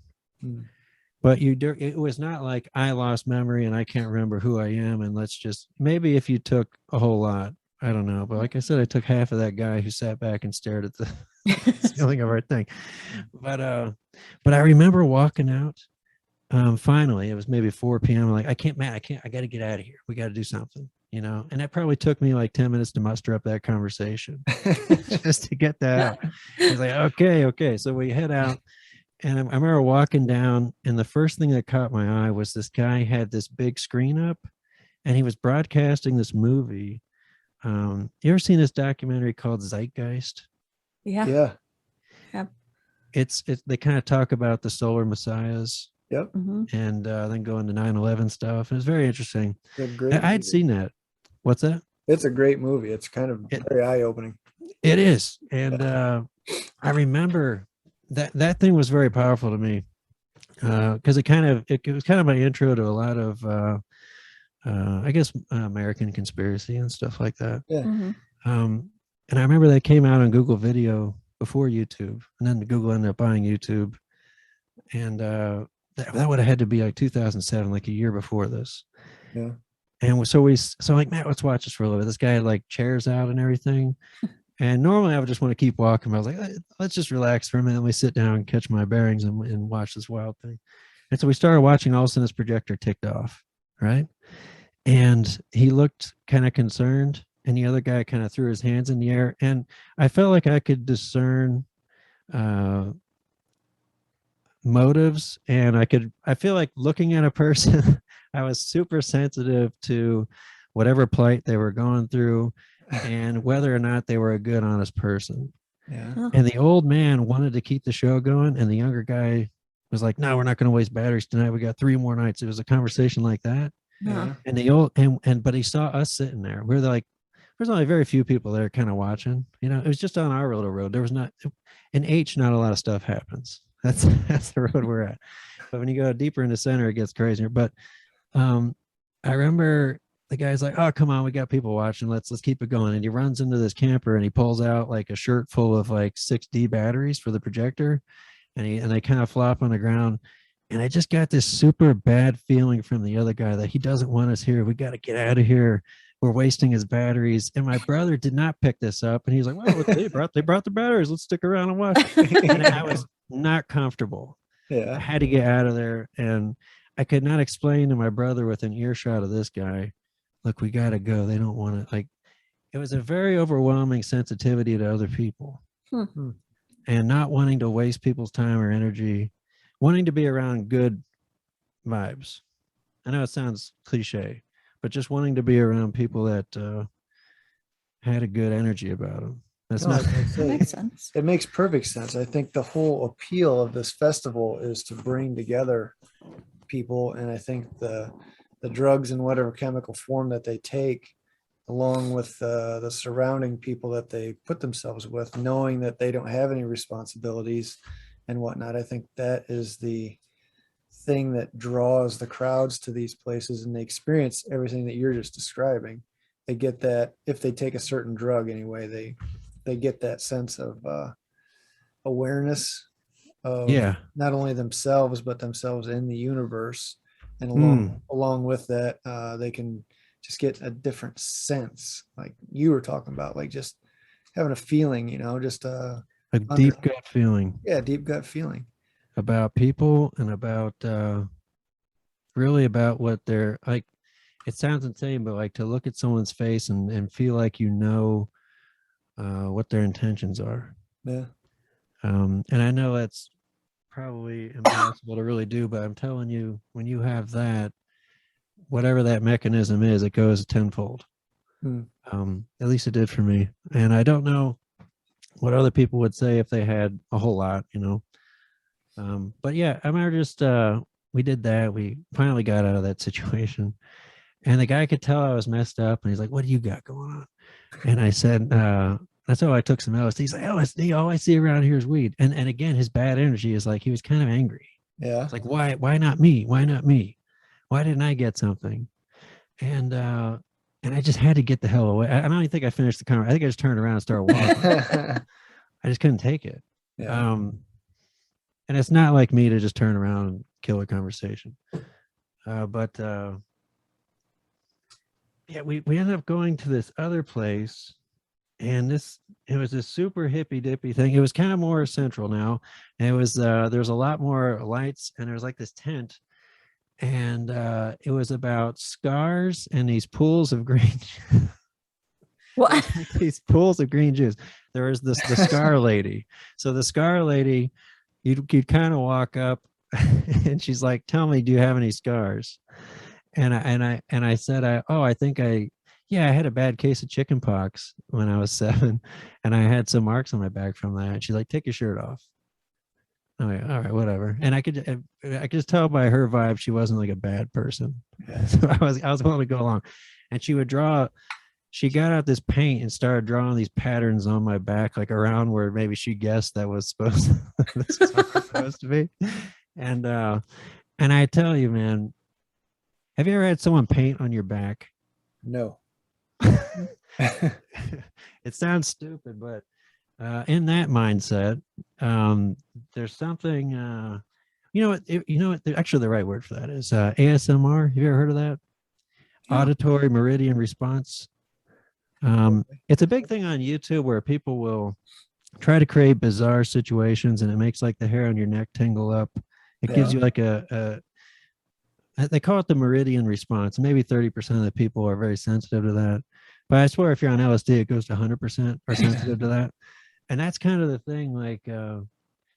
But it was not like I lost memory and I can't remember who I am, and let's just, maybe if you took a whole lot, I don't know, but like I said, I took half of that guy who sat back and stared at the ceiling of our thing. But I remember walking out. Finally, it was maybe 4 p.m. I'm like, I got to get out of here. We got to do something, you know. And that probably took me like 10 minutes to muster up that conversation just to get that out. He's like, okay. So we head out. And I remember walking down, and the first thing that caught my eye was this guy had this big screen up, and he was broadcasting this movie. You ever seen this documentary called Zeitgeist? yeah. It's they kind of talk about the solar messiahs. Yep. And then go into 9/11 stuff. And it's very interesting. I'd seen that. What's that? It's a great movie. It's kind of very eye-opening. It is. And I remember that thing was very powerful to me, because it was kind of my intro to a lot of I guess American conspiracy and stuff like that. Yeah. And I remember that came out on Google Video before YouTube, and then Google ended up buying YouTube, and that would have had to be like 2007, like a year before this. Yeah. And so like, Matt, let's watch this for a little bit. This guy had like chairs out and everything. And normally I would just want to keep walking. But I was like, let's just relax for a minute. Let me sit down and catch my bearings and watch this wild thing. And so we started watching. All of a sudden, this projector ticked off, right? And he looked kind of concerned. And the other guy kind of threw his hands in the air. And I felt like I could discern motives, and I feel like looking at a person, I was super sensitive to whatever plight they were going through and whether or not they were a good, honest person. Yeah. And the old man wanted to keep the show going, and the younger guy was like, no, we're not going to waste batteries tonight. We got 3 more nights. It was a conversation like that. Yeah. And but he saw us sitting there. We're like, there's only very few people there kind of watching, you know. It was just on our road. There was not, in H, not a lot of stuff happens. That's the road we're at. But when you go deeper in the center, it gets crazier. But I remember the guy's like, oh, come on, we got people watching. Let's keep it going. And he runs into this camper and he pulls out like a shirt full of like 6D batteries for the projector. And they kind of flop on the ground. And I just got this super bad feeling from the other guy that he doesn't want us here. We got to get out of here. We're wasting his batteries. And my brother did not pick this up. And he's like, well, they brought the batteries. Let's stick around and watch. And I was not comfortable. Yeah. I had to get out of there. And I could not explain to my brother within earshot of this guy, look, we got to go. They don't want to, like, it was a very overwhelming sensitivity to other people and not wanting to waste people's time or energy, wanting to be around good vibes. I know it sounds cliche, but just wanting to be around people that had a good energy about them. That's not. That makes sense. It makes perfect sense. I think the whole appeal of this festival is to bring together people, and I think the drugs in whatever chemical form that they take along with the surrounding people that they put themselves with, knowing that they don't have any responsibilities and whatnot. I think that is the thing that draws the crowds to these places, and they experience everything that you're just describing. They get that if they take a certain drug anyway, they get that sense of awareness of Yeah. not only themselves but themselves in the universe, and Mm. along with that, they can just get a different sense, like you were talking about, like just having a feeling, just A under, deep gut feeling yeah, deep gut feeling. about people and about really about what they're like. It sounds insane, but like to look at someone's face and feel like what their intentions are. Yeah. And I know that's probably impossible to really do, but I'm telling you, when you have that, whatever that mechanism is, it goes tenfold. Hmm. At least it did for me. And I don't know what other people would say if they had a whole lot, but yeah, I remember just we did that. We finally got out of that situation, and the guy could tell I was messed up, and he's like, "What do you got going on?" And I said, "That's how I took some LSD." He's like, "LSD, all I see around here is weed." And again, his bad energy is like he was kind of angry. Yeah. It's like, why not me? Why not me? Why didn't I get something? And I just had to get the hell away. I don't even think I finished the conversation. I think I just turned around and started walking. I just couldn't take it. Yeah. And it's not like me to just turn around and kill a conversation. But yeah, we ended up going to this other place, and it was this super hippy dippy thing. It was kind of more central now. And it was there's a lot more lights, and there was like this tent, and it was about scars and these pools of green. What? Like these pools of green juice. There was the scar lady. So the scar lady, you'd kind of walk up, and she's like, "Tell me, do you have any scars?" And I said, I had a bad case of chicken pox when I was 7, and I had some marks on my back from that. And she's like, "Take your shirt off." I'm like, all right, whatever. And I could just tell by her vibe she wasn't like a bad person. Yeah. So I was willing to go along. And she got out this paint and started drawing these patterns on my back, like around where maybe she guessed that was supposed to be. And I tell you, man, have you ever had someone paint on your back? No. It sounds stupid, but in that mindset, there's something. Actually, the right word for that is ASMR. Have you ever heard of that? Yeah. Auditory meridian response. It's a big thing on YouTube where people will try to create bizarre situations, and it makes like the hair on your neck tingle up. It gives you like they call it the meridian response. Maybe 30% of the people are very sensitive to that. But I swear if you're on LSD, it goes to 100% are sensitive to that. And that's kind of the thing. Like, so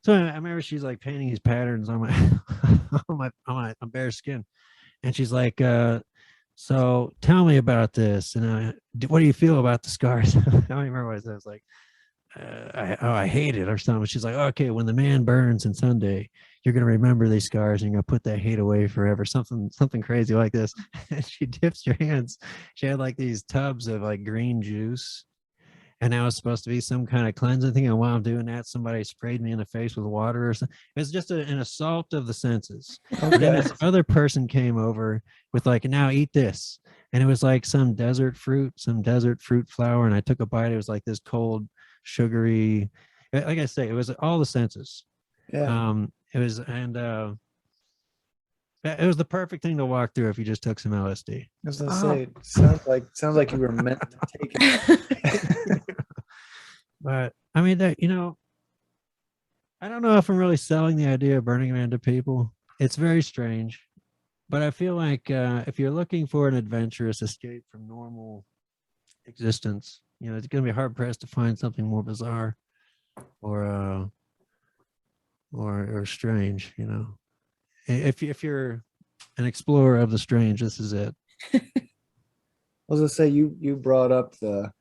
I remember she's like painting these patterns on my on bare skin. And she's like, so tell me about this. And what do you feel about the scars? I don't even remember what I said. I was like, I hate it or something. She's like, okay, when the man burns and someday you're going to remember these scars and you're going to put that hate away forever. Something crazy like this. And she dips your hands. She had like these tubs of like green juice. And that was supposed to be some kind of cleansing thing. And while I'm doing that, somebody sprayed me in the face with water or something. It was just an assault of the senses. Okay. And then this other person came over with like, now eat this. And it was like some desert fruit flower. And I took a bite. It was like this cold, sugary, like I say, it was all the senses. Yeah. It was, and it was the perfect thing to walk through if you just took some LSD. I was gonna say, it sounds like you were meant to take it. But I mean, that, I don't know if I'm really selling the idea of Burning Man to people. It's very strange, but I feel like if you're looking for an adventurous escape from normal existence, it's going to be hard pressed to find something more bizarre or strange. If you're an explorer of the strange, this is it. I was gonna say, you brought up the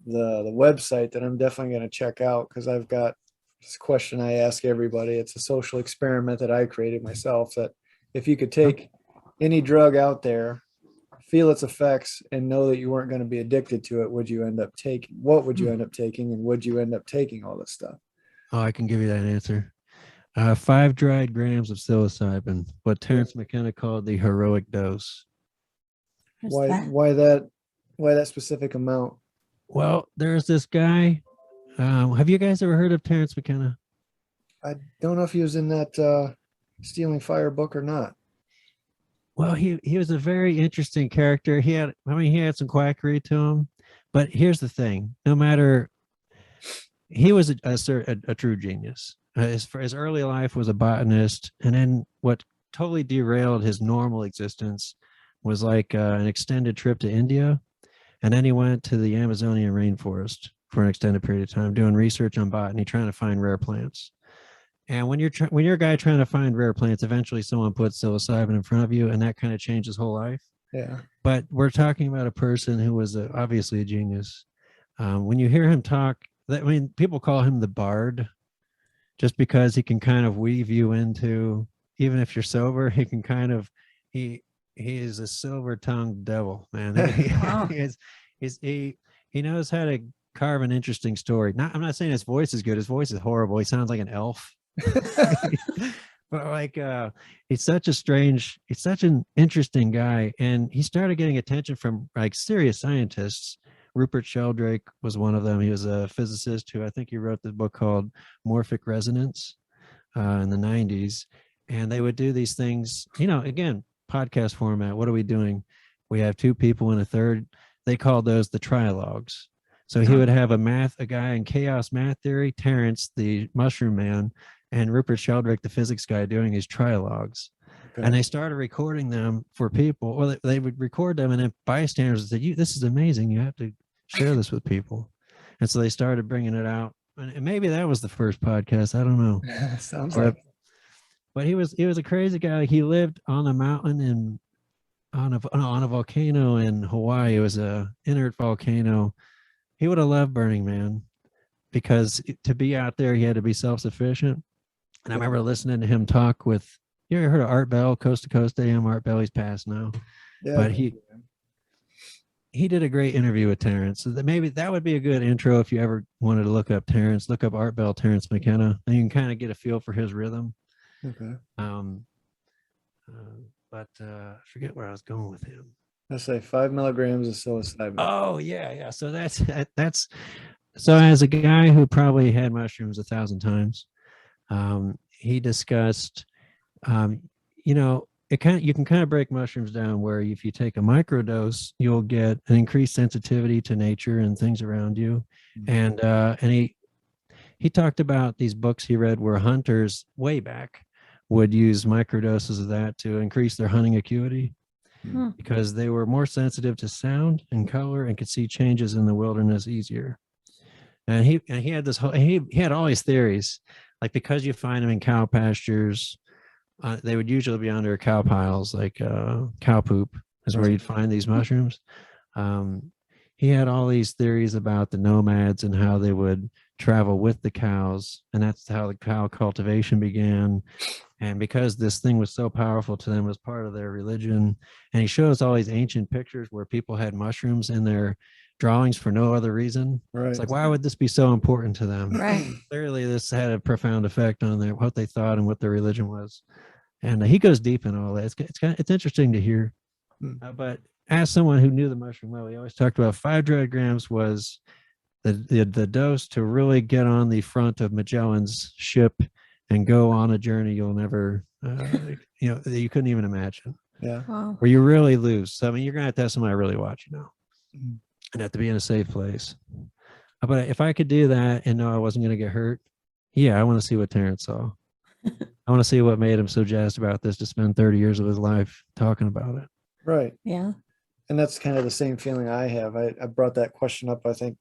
website that I'm definitely going to check out, because I've got this question I ask everybody. It's a social experiment that I created myself, that if you could take any drug out there, feel its effects and know that you weren't going to be addicted to it, would you end up taking? What would you end up taking, and would you end up taking all this stuff? Oh, I can give you that answer. 5 dried grams of psilocybin, what Terence McKenna called the heroic dose. What's that? Why that specific amount? Well, there's this guy. Have you guys ever heard of Terence McKenna? I don't know if he was in that Stealing Fire book or not. Well, he was a very interesting character. He had some quackery to him, but here's the thing: no matter, he was a true genius. His early life was a botanist, and then what totally derailed his normal existence was like an extended trip to India, and then he went to the Amazonian rainforest for an extended period of time doing research on botany, trying to find rare plants. And when you're a guy trying to find rare plants, eventually someone puts psilocybin in front of you, and that kind of changed his whole life. Yeah. But we're talking about a person who was obviously a genius. When you hear him talk, people call him the bard, just because he can kind of weave you into, even if you're sober, he can kind of, he is a silver-tongued devil, man. Wow. He knows how to carve an interesting story. I'm not saying his voice is good. His voice is horrible. He sounds like an elf. But like he's such an interesting guy, and he started getting attention from like serious scientists. Rupert Sheldrake was one of them. He was a physicist who, I think he wrote this book called Morphic Resonance in the 90s. And they would do these things, again, podcast format. What are we doing? We have 2 people and a third. They called those the trilogues. So he would have a guy in chaos math theory, Terence, the mushroom man, and Rupert Sheldrake, the physics guy, doing his trilogues. Okay. And they started recording them for people. Well, they would record them, and then bystanders said, "This is amazing. You have to share this with people." And so they started bringing it out. And maybe that was the first podcast. I don't know. Sounds like. But he was a crazy guy. He lived on a mountain on a volcano in Hawaii. It was a inert volcano. He would have loved Burning Man, because to be out there, he had to be self-sufficient. And I remember listening to him talk with, you ever heard of Art Bell, Coast to Coast AM? Art Bell, he's passed now. Yeah. But he did a great interview with Terence. So maybe that would be a good intro if you ever wanted to look up Terence. Look up Art Bell, Terence McKenna, and you can kind of get a feel for his rhythm. Okay. But I forget where I was going with him. Let's say 5 milligrams of psilocybin. Oh yeah. So that's so as a guy who probably had mushrooms 1,000 times, he discussed, you can kind of break mushrooms down where if you take a microdose, you'll get an increased sensitivity to nature and things around you. Mm-hmm. And he talked about these books he read where hunters way back would use microdoses of that to increase their hunting acuity. Because they were more sensitive to sound and color and could see changes in the wilderness easier. And he had he had all these theories, like because you find them in cow pastures, they would usually be under cow piles, like cow poop is where you'd find these mushrooms. He had all these theories about the nomads and how they would travel with the cows, and that's how the cow cultivation began. And because this thing was so powerful to them as part of their religion, and he shows all these ancient pictures where people had mushrooms in their drawings for no other reason. Right. It's like, why would this be so important to them? Right. Clearly, this had a profound effect on what they thought and what their religion was. And he goes deep in all that. It's interesting to hear. But as someone who knew the mushroom well, he always talked about 5 dried grams was the dose to really get on the front of Magellan's ship and go on a journey you'll never, you couldn't even imagine. Yeah. Wow. Where you really lose. So, you're going to have somebody really watch you now. And have to be in a safe place. But if I could do that and know I wasn't going to get hurt, yeah, I want to see what Terence saw. I want to see what made him so jazzed about this to spend 30 years of his life talking about it. Right. Yeah. And that's kind of the same feeling I have. I brought that question up, I think,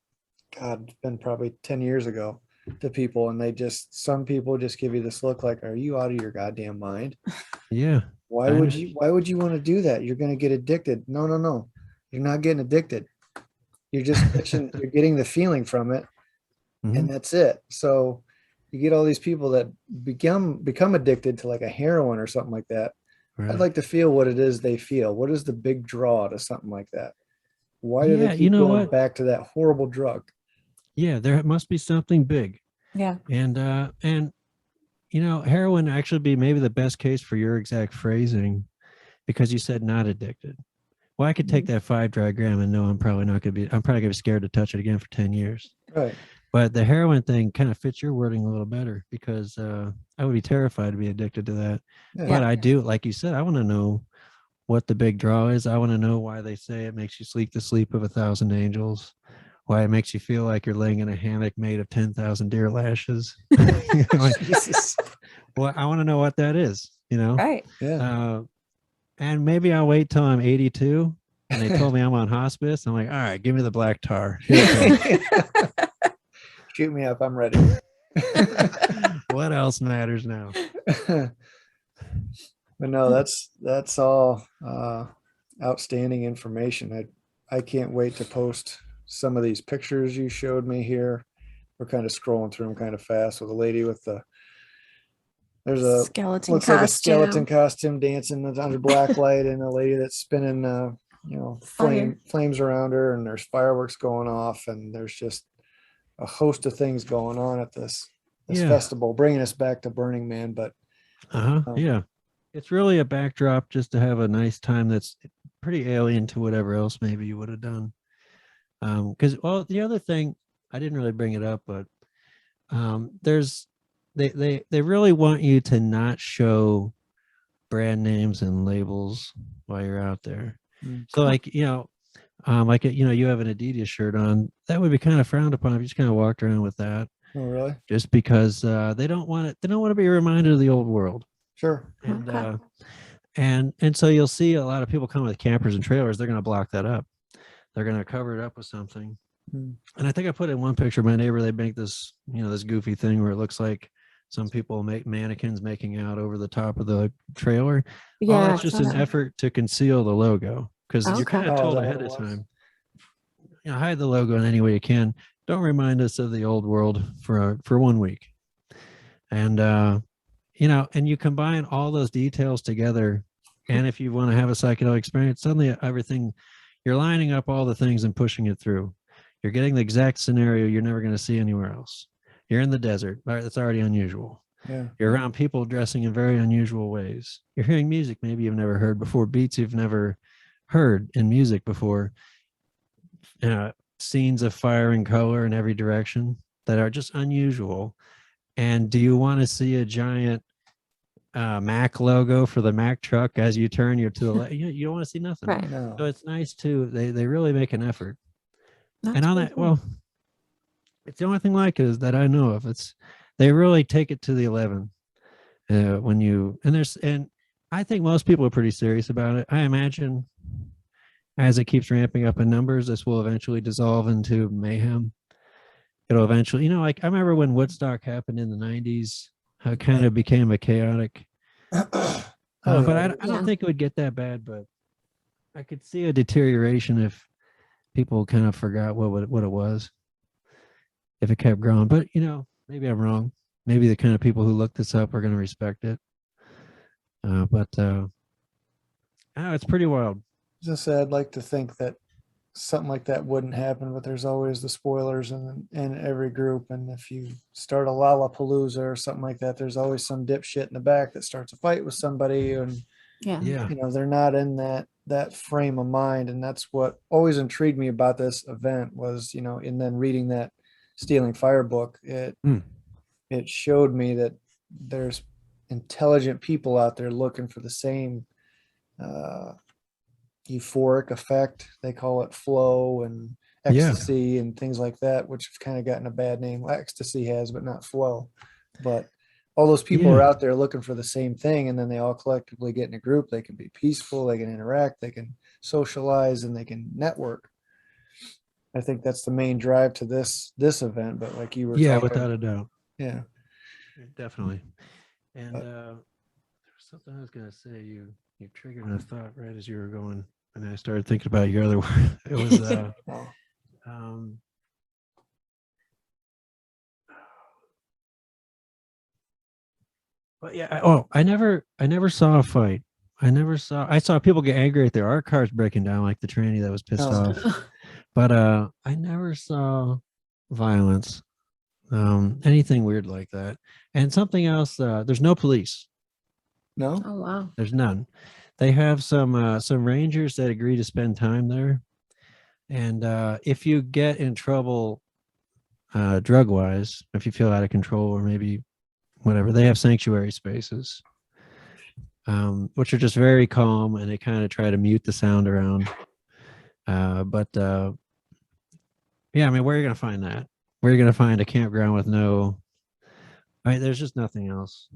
it's been probably 10 years ago to people, and some people just give you this look like, are you out of your goddamn mind? Yeah. Why would you want to do that? You're going to get addicted. No. You're not getting addicted. You're just you're getting the feeling from it. Mm-hmm. And that's it. So you get all these people that become addicted to like a heroin or something like that. I'd like to feel what it is they feel. What is the big draw to something like that? Why do they Yeah, you keep know going what? back to that horrible drug? Yeah, there must be something big. Yeah. And you know, heroin actually be maybe the best case for your exact phrasing, because you said not addicted. Well, I could take that 5 dry gram and know I'm probably gonna be scared to touch it again for 10 years. Right. But the heroin thing kind of fits your wording a little better, because I would be terrified to be addicted to that. Yeah. But I do, like you said, I want to know what the big draw is. I want to know why they say it makes you sleep the sleep of 1,000 angels, why it makes you feel like you're laying in a hammock made of 10,000 deer lashes. You know, like, Jesus. well, I want to know what that is, you know? Right. Yeah. And maybe I'll wait till I'm 82 and they told me I'm on hospice. I'm like, all right, give me the black tar. Here it comes. Shoot me up. I'm ready. What else matters now? But no, that's all outstanding information. I can't wait to post some of these pictures you showed me here. We're kind of scrolling through them kind of fast with a lady with there's a skeleton looks costume. like a skeleton costume dancing under black light, and a lady that's spinning Fire. flames around her, and there's fireworks going off, and there's just a host of things going on at this Yeah. festival, bringing us back to Burning Man. But Yeah. It's really a backdrop just to have a nice time that's pretty alien to whatever else maybe you would have done. Because the other thing, I didn't really bring it up, but there's they really want you to not show brand names and labels while you're out there. So like, you know, you have an Adidas shirt on, that would be kind of frowned upon if you just kind of walked around with that. Oh, really? Just because they don't want to be reminded of the old world. Sure. And so you'll see a lot of people come with campers and trailers. They're going to block that up. They're going to cover it up with something. And I think I put in one picture of my neighbor. They make this, this goofy thing where it looks like some people make mannequins making out over the top of the trailer. Yeah. That's just an effort to conceal the logo, because you're kind of told ahead of time, hide the logo in any way you can. Don't remind us of the old world for 1 week. And, and you combine all those details together. And if you want to have a psychedelic experience, suddenly you're lining up all the things and pushing it through. You're getting the exact scenario you're never going to see anywhere else. You're in the desert. That's already unusual. Yeah. You're around people dressing in very unusual ways. You're hearing music maybe you've never heard before, beats you've never heard in music before. Scenes of fire and color in every direction that are just unusual. And do you want to see a giant Mac logo for the Mac truck as you turn to the left? You don't want to see nothing. Right. No. So it's nice too. They really make an effort. That's and on pretty that, cool. well, it's the only thing like it is that I know of. They really take it to the 11 and I think most people are pretty serious about it. I imagine as it keeps ramping up in numbers, this will eventually dissolve into mayhem. It'll eventually, like I remember when Woodstock happened in the 90s, how it kind of became a chaotic. But I don't think it would get that bad, but I could see a deterioration if people kind of forgot what it was, if it kept growing. But maybe I'm wrong. Maybe the kind of people who look this up are going to respect it. It's pretty wild. As I said, I'd like to think that something like that wouldn't happen, but there's always the spoilers in every group. And if you start a Lollapalooza or something like that, there's always some dipshit in the back that starts a fight with somebody, and they're not in that frame of mind. And that's what always intrigued me about this event was, and then reading that Stealing Fire book, it showed me that there's intelligent people out there looking for the same euphoric effect. They call it flow and ecstasy and things like that, which have kind of gotten a bad name. Ecstasy has, but not flow. But all those people are out there looking for the same thing, and then they all collectively get in a group. They can be peaceful, they can interact, they can socialize, and they can network. I think that's the main drive to this event. But like you were talking, without a doubt. Yeah, definitely. And there's something I was gonna say. You triggered a thought right as you were going, and I started thinking about your other word. It was but yeah. I never saw a fight. I saw people get angry at their art cars breaking down, like the tranny that was pissed Oh. off. But I never saw violence, anything weird like that. And something else, there's no police. No? Oh wow. There's none. They have some rangers that agree to spend time there. And if you get in trouble drug wise, if you feel out of control or maybe whatever, they have sanctuary spaces, which are just very calm, and they kind of try to mute the sound around. But yeah, I mean, where are you going to find that? Where are you going to find a campground with no, I mean, there's just nothing else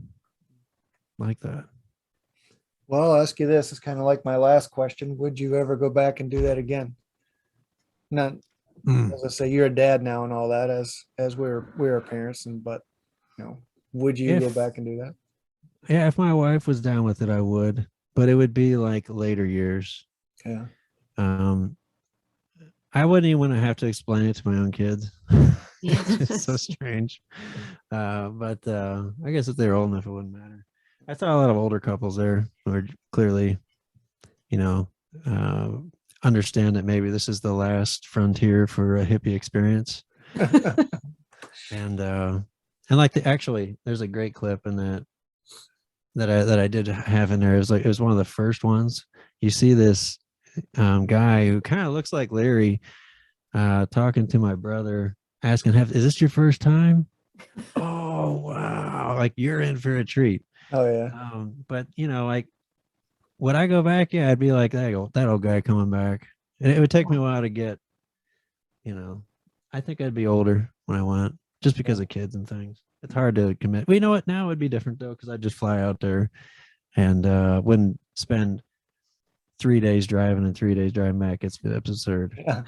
like that. Well, I'll ask you this. It's kind of like my last question. Would you ever go back and do that again? Not, as I say, you're a dad now and all that, as we're parents, but would you go back and do that? Yeah, if my wife was down with it, I would, but it would be like later years. Yeah. I wouldn't even want to have to explain it to my own kids. It's so strange. But I guess if they're old enough, it wouldn't matter. I saw a lot of older couples there who are clearly, understand that maybe this is the last frontier for a hippie experience. And like actually, there's a great clip in that I did have in there. It was one of the first ones. You see this guy who kind of looks like Larry talking to my brother, asking, is this your first time? Oh wow, like you're in for a treat. Oh yeah. But like, would I go back? Yeah, I'd be like, that old guy coming back. And it would take me a while to get, I think I'd be older when I went, just because of kids and things. It's hard to commit. Well, you know what? Now it'd be different though, because I'd just fly out there and wouldn't spend 3 days driving and 3 days driving back. It's absurd. Yeah.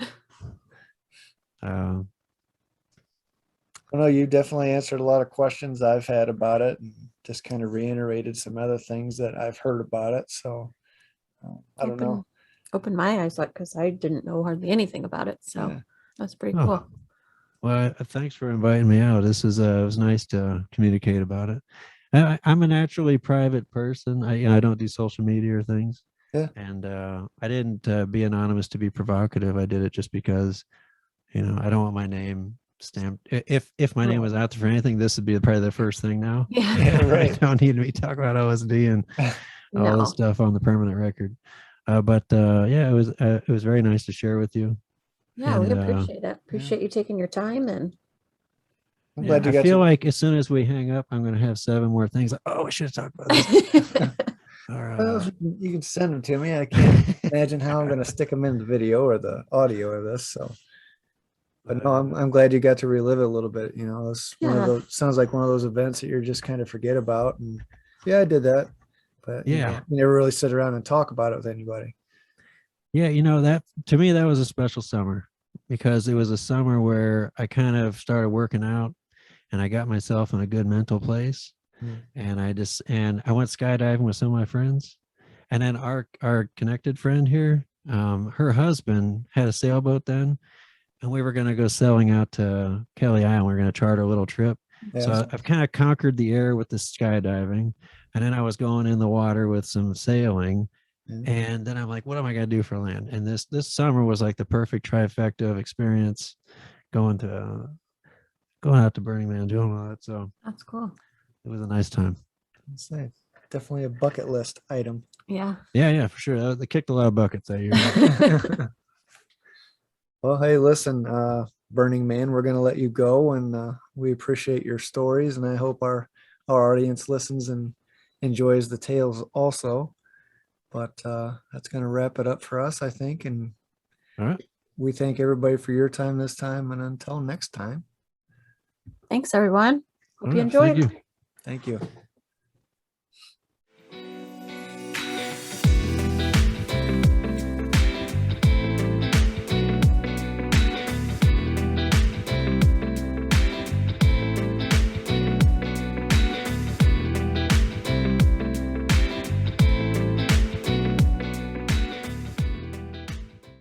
I know you definitely answered a lot of questions I've had about it, and just kind of reiterated some other things that I've heard about it. So I don't know. Open my eyes up, because I didn't know hardly anything about it. So Yeah. that's pretty cool. Well, thanks for inviting me out. This is it was nice to communicate about it. I'm a naturally private person. I don't do social media or things. Yeah. And I didn't be anonymous to be provocative. I did it just because, I don't want my name stamped. If my name was out there for anything, this would be probably the first thing now. Yeah. Right. I don't need to be talking about LSD and all this stuff on the permanent record. But yeah, it was very nice to share with you. Yeah, And, we appreciate it. Appreciate you taking your time. And I'm glad you I got feel like as soon as we hang up, I'm going to have 7 more things. Oh, we should have talked about this. All right. Well, you can send them to me. I can't imagine how I'm going to stick them in the video or the audio of this. So, but no, I'm glad you got to relive it a little bit. It's one of those, sounds like one of those events that you're just kind of forget about. And yeah, I did that, but yeah, you never really sit around and talk about it with anybody. Yeah, that to me, that was a special summer, because it was a summer where I kind of started working out and I got myself in a good mental place. And I went skydiving with some of my friends. And then our connected friend here, her husband had a sailboat then, and we were going to go sailing out to Kelly Island. We were going to charter a little trip. Yeah. So I've kind of conquered the air with the skydiving, and then I was going in the water with some sailing. And then I'm like, what am I going to do for land? And this summer was like the perfect trifecta of experience, going out to Burning Man, doing all that. So that's cool. It was a nice time. That's nice. Definitely a bucket list item. Yeah. Yeah, for sure. They kicked a lot of buckets that year. Well, hey, listen, Burning Man, we're going to let you go, and we appreciate your stories, and I hope our audience listens and enjoys the tales also. But that's going to wrap it up for us, I think. And all right. We thank everybody for your time this time. And until next time. Thanks, everyone. Hope you enjoyed. Thank you.